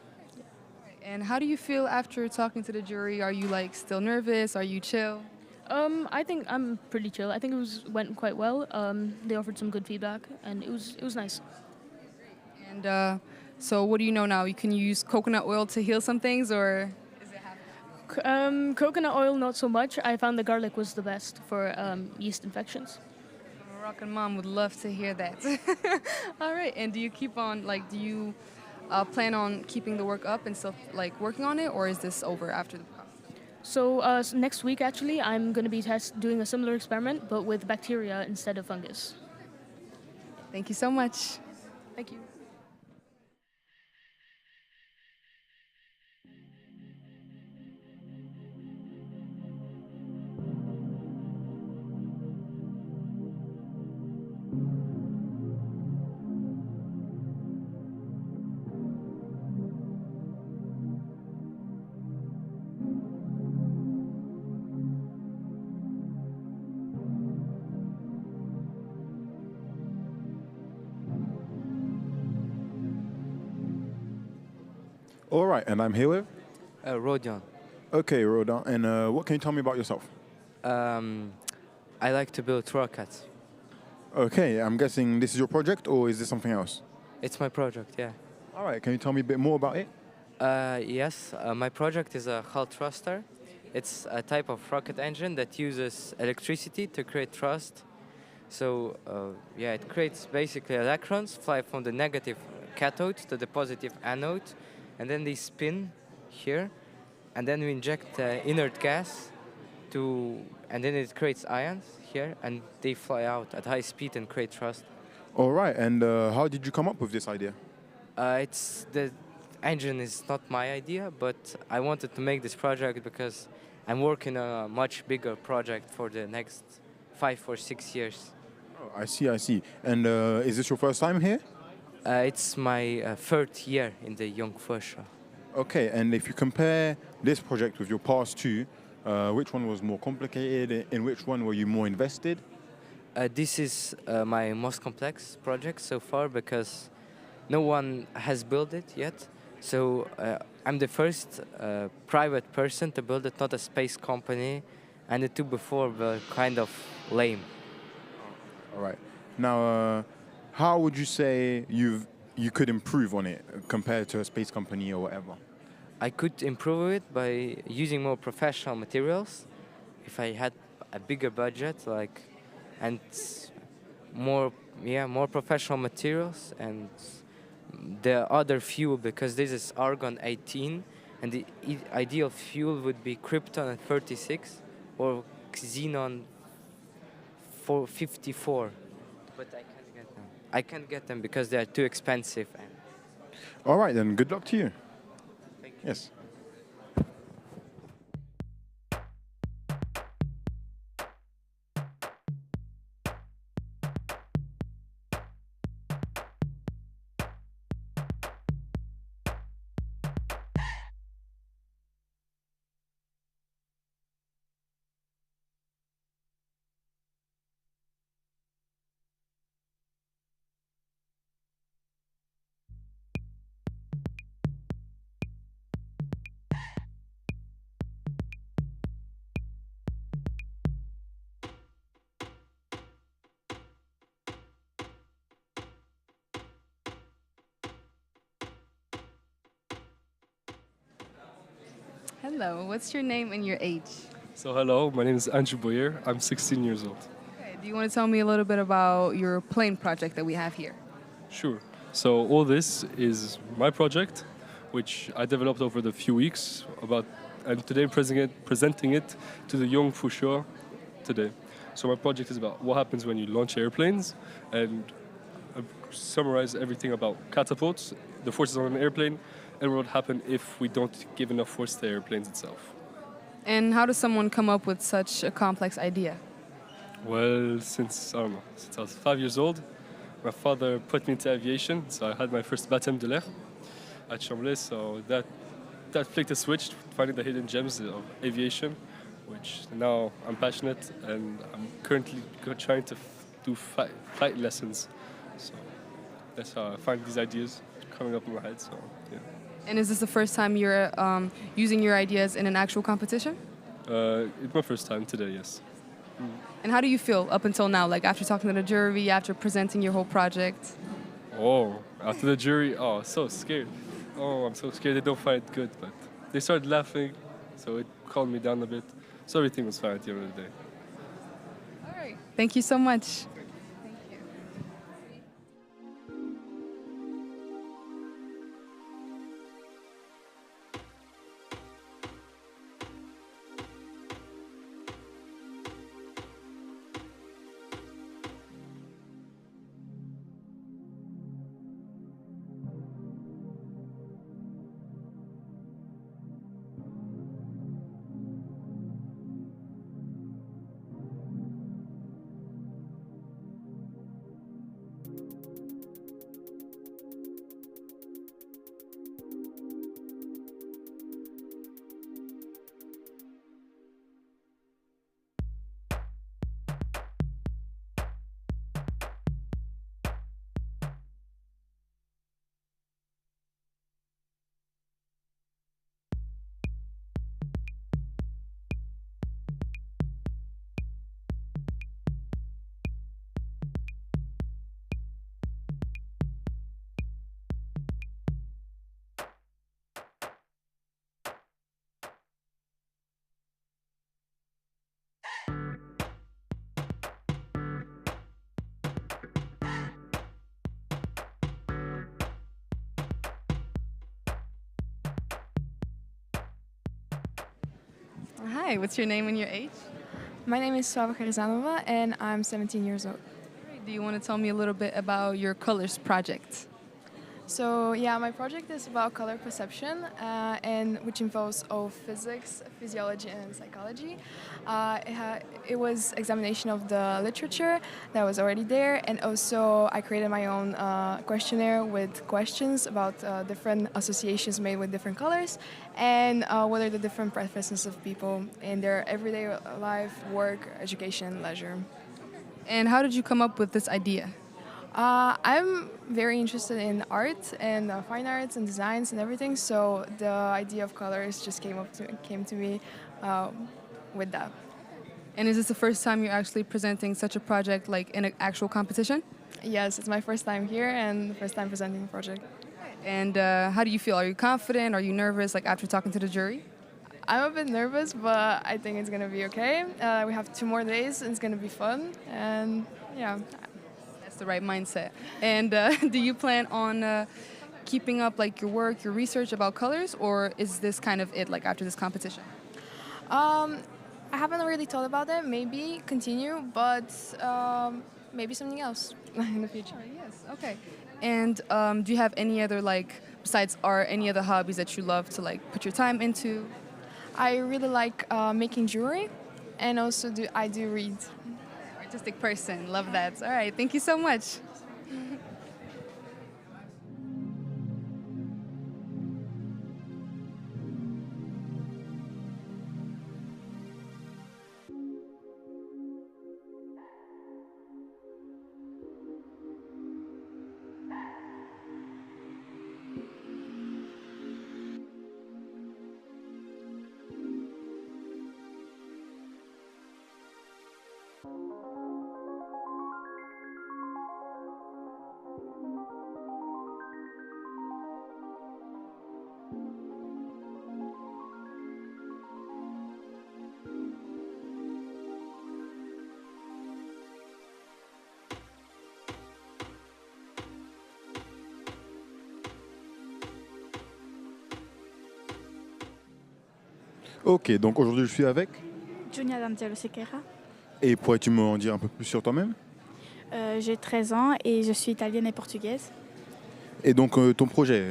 And how do you feel after talking to the jury? Are you like still nervous? Are you chill? I think I'm pretty chill. I think went quite well. They offered some good feedback, and it was nice. And so, what do you know now? You can use coconut oil to heal some things, or coconut oil not so much. I found the garlic was the best for yeast infections. Moroccan mom would love to hear that. All right. And do you keep on do you plan on keeping the work up and still like working on it, or is this over after the? So next week, actually, I'm going to be doing a similar experiment, but with bacteria instead of fungus. Thank you so much. Thank you. All right, and I'm here with? Rodion. Okay, Rodion. And what can you tell me about yourself? I like to build rockets. Okay, I'm guessing this is your project, or is this something else? It's my project, yeah. All right, can you tell me a bit more about it? Yes, my project is a hull thruster. It's a type of rocket engine that uses electricity to create thrust. So, yeah, it creates basically electrons fly from the negative cathode to the positive anode, and then they spin here, and then we inject inert gas and then it creates ions here, and they fly out at high speed and create thrust. All right, and how did you come up with this idea? The engine is not my idea, but I wanted to make this project because I'm working on a much bigger project for the next 5 or 6 years. Oh, I see. And is this your first time here? It's my third year in the Jonk Fuerscher. Okay, and if you compare this project with your past two, which one was more complicated? In which one were you more invested? This is my most complex project so far because no one has built it yet. So I'm the first private person to build it, not a space company. And the two before were kind of lame. All right. Now, how would you say you could improve on it compared to a space company or whatever? I could improve it by using more professional materials. If I had a bigger budget, and more professional materials, and the other fuel, because this is argon 18, and the ideal fuel would be krypton 36 or xenon 454. But I can't get them. I can't get them because they are too expensive. All right, then. Good luck to you. Thank you. Yes. Hello, what's your name and your age? So hello, my name is Andrew Boyer. I'm 16 years old. Okay, do you want to tell me a little bit about your plane project that we have here? Sure. So all this is my project, which I developed over the few weeks and today I'm presenting it to the Jonk Fuerscher today. So my project is about what happens when you launch airplanes, and summarize everything about catapults, the forces on an airplane, and what would happen if we don't give enough force to the airplanes itself. And how does someone come up with such a complex idea? Well, since I was 5 years old, my father put me into aviation, so I had my first baptême de l'air at Chambly, so that flicked a switch, finding the hidden gems of aviation, which now I'm passionate, and I'm currently trying to do flight lessons. So that's how I find these ideas coming up in my head. So yeah. And is this the first time you're using your ideas in an actual competition? It's my first time today, yes. And how do you feel up until now, like after talking to the jury, after presenting your whole project? Oh, after the jury, so scared. Oh, I'm so scared they don't find it good, but they started laughing, so it calmed me down a bit. So everything was fine at the end of the day. All right. Thank you so much. Hi, what's your name and your age? My name is Swava Gerzanova and I'm 17 years old. Do you want to tell me a little bit about your colors project? So yeah, my project is about color perception, and which involves physics, physiology, and psychology. It was examination of the literature that was already there, and also I created my own questionnaire with questions about different associations made with different colors, and what are the different preferences of people in their everyday life, work, education, leisure. And how did you come up with this idea? I'm very interested in art and fine arts and designs and everything, so the idea of colors just came to me with that. And is this the first time you're actually presenting such a project like in an actual competition? Yes, it's my first time here and the first time presenting the project. And how do you feel? Are you confident? Are you nervous, like after talking to the jury? I'm a bit nervous, but I think it's going to be okay. We have 2 more days and it's going to be fun, and yeah. The right mindset. And do you plan on keeping up like your work, your research about colors, or is this kind of it, like after this competition? I haven't really thought about it. Maybe continue, but maybe something else in the future. Yes. Okay. And do you have any other, like, besides art, any other hobbies that you love to like put your time into? I really like making jewelry, and also I do read. Artistic person, love that. All right, thank you so much. Ok, donc aujourd'hui je suis avec. Junia Dantielo Sequeira. Et pourrais-tu m'en dire un peu plus sur toi-même? J'ai 13 ans et je suis italienne et portugaise. Et donc, ton projet,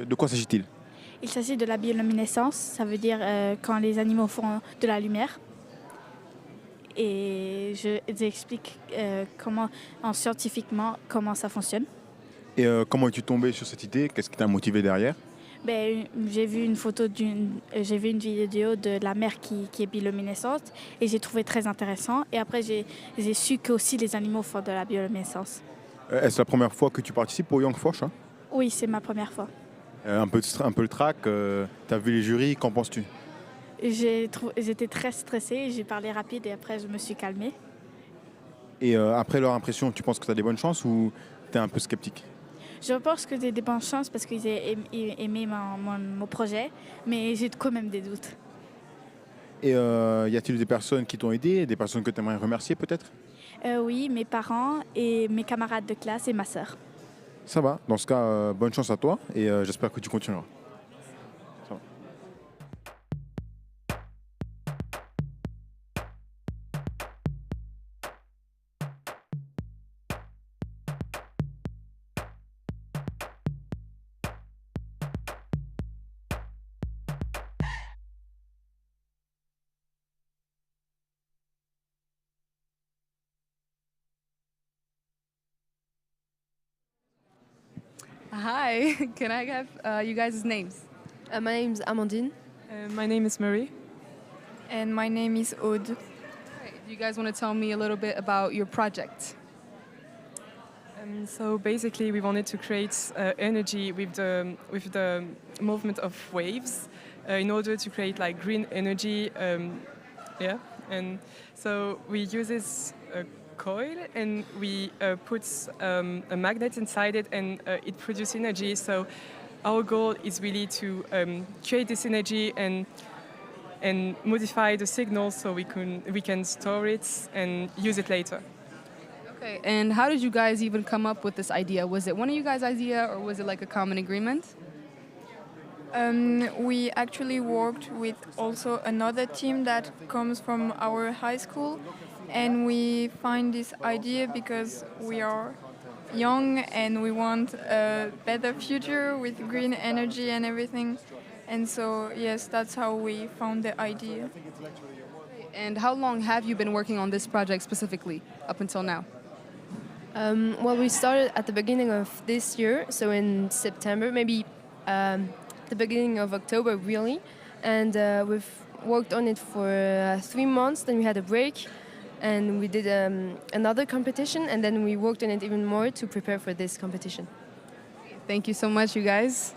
de quoi s'agit-il? Il s'agit de la bioluminescence, ça veut dire quand les animaux font de la lumière. Et j'explique scientifiquement comment ça fonctionne. Et comment es-tu tombé sur cette idée? Qu'est-ce qui t'a motivé derrière? J'ai vu j'ai vu une vidéo de la mer qui est bioluminescente et j'ai trouvé très intéressant. Et après, j'ai su que aussi les animaux font de la bioluminescence. Est-ce la première fois que tu participes au Jonk Fuerscher? Oui, c'est ma première fois. Un peu le track, tu as vu les jurys, qu'en penses-tu? J'étais très stressée, j'ai parlé rapide et après je me suis calmée. Et après leur impression, tu penses que tu as des bonnes chances ou tu es un peu sceptique? Je pense que j'ai des bonnes chances parce qu'ils ont aimé mon projet, mais j'ai quand même des doutes. Et y a-t-il des personnes qui t'ont aidé, des personnes que tu aimerais remercier peut-être? Oui, mes parents et mes camarades de classe et ma sœur. Ça va, dans ce cas, bonne chance à toi et j'espère que tu continueras. Ça va. Hi, can I have you guys' names? My name is Amandine. My name is Marie. And my name is Aude. Okay, do you guys want to tell me a little bit about your project? So basically, we wanted to create energy with the movement of waves in order to create like green energy. And so we use this coil and we put a magnet inside it and it produces energy. So our goal is really to create this energy and modify the signal so we can store it and use it later. Okay, and how did you guys even come up with this idea? Was it one of you guys' idea or was it like a common agreement? We actually worked with also another team that comes from our high school, and we find this idea because we are young and we want a better future with green energy and everything. And so, yes, that's how we found the idea. And how long have you been working on this project specifically up until now? Well, we started at the beginning of this year, so in September, maybe the beginning of October, really. And we've worked on it for 3 months, then we had a break, and we did another competition, and then we worked on it even more to prepare for this competition. Thank you so much, you guys.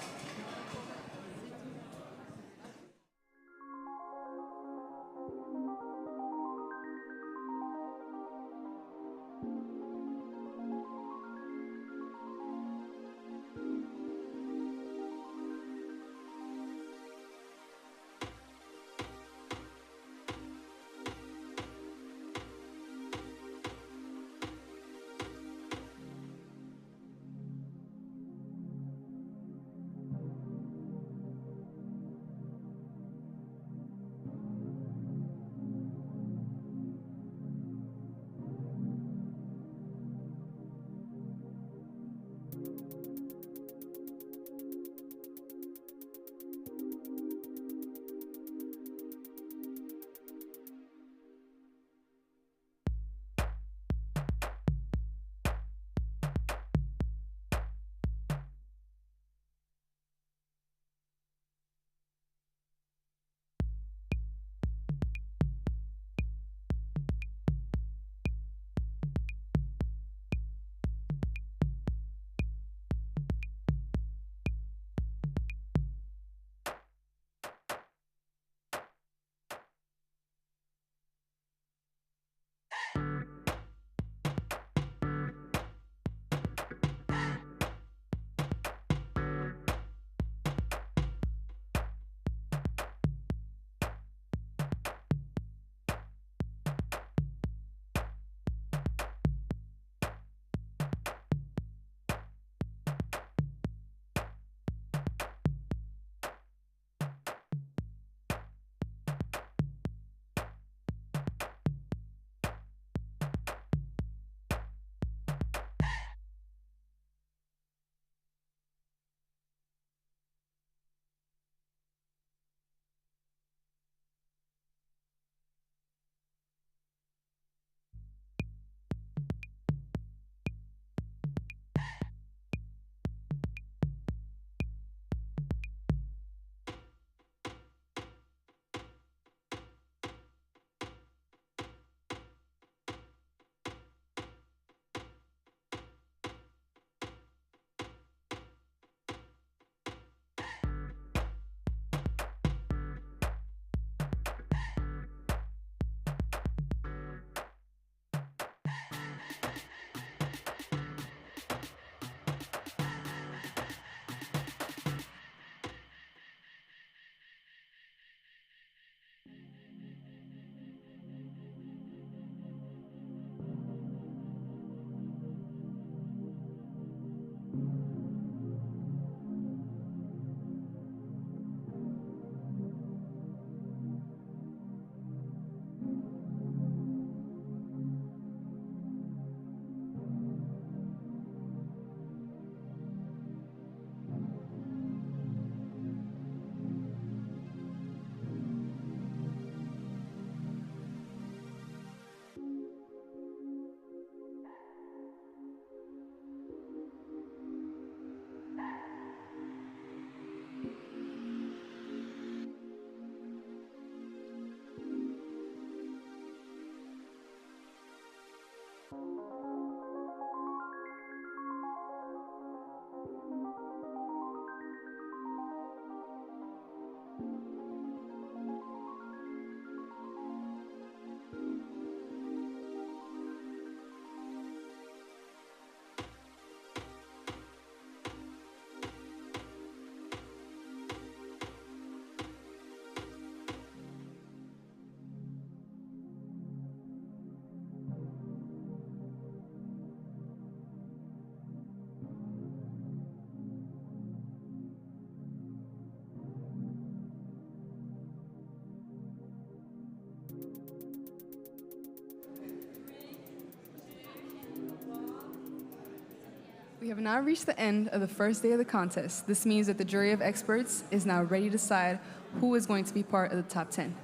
We have now reached the end of the first day of the contest. This means that the jury of experts is now ready to decide who is going to be part of the top 10.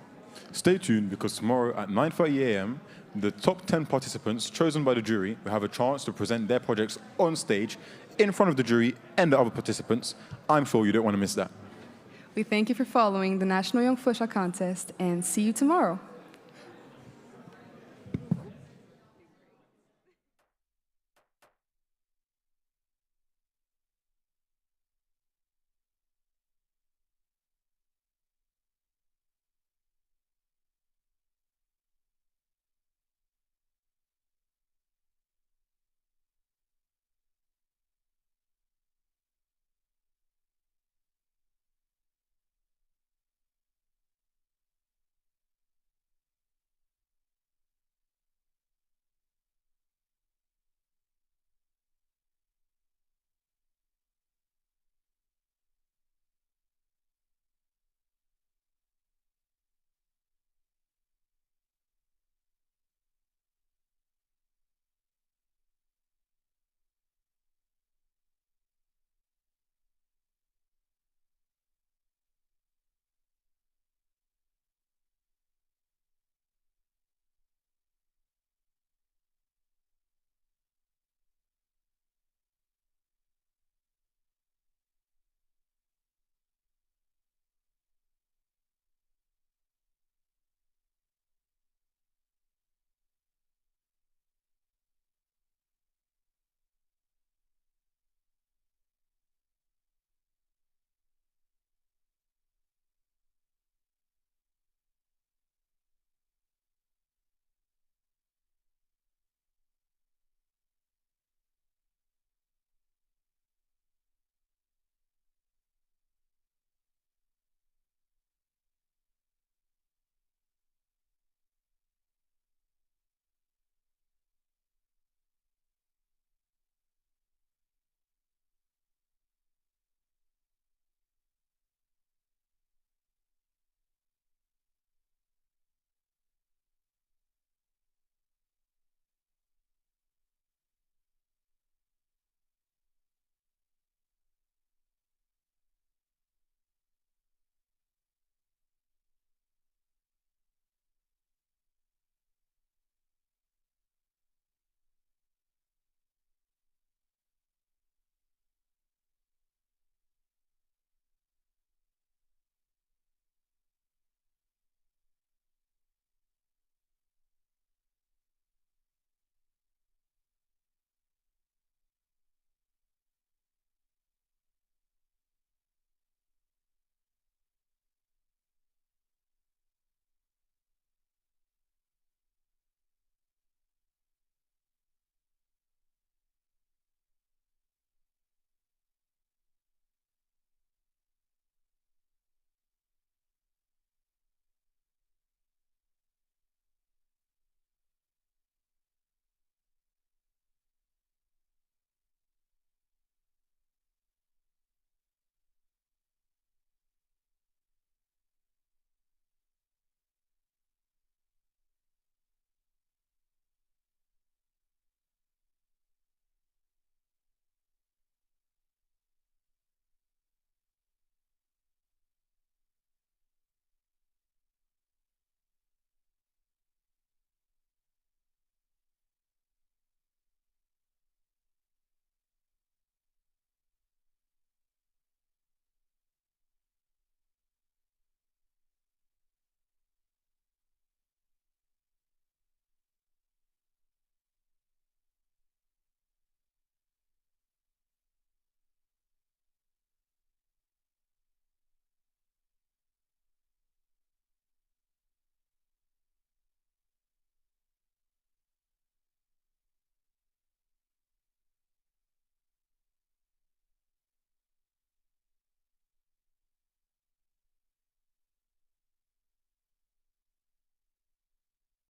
Stay tuned because tomorrow at 9:30 a.m., the top 10 participants chosen by the jury will have a chance to present their projects on stage in front of the jury and the other participants. I'm sure you don't want to miss that. We thank you for following the National Jonk Fuerscher contest and see you tomorrow.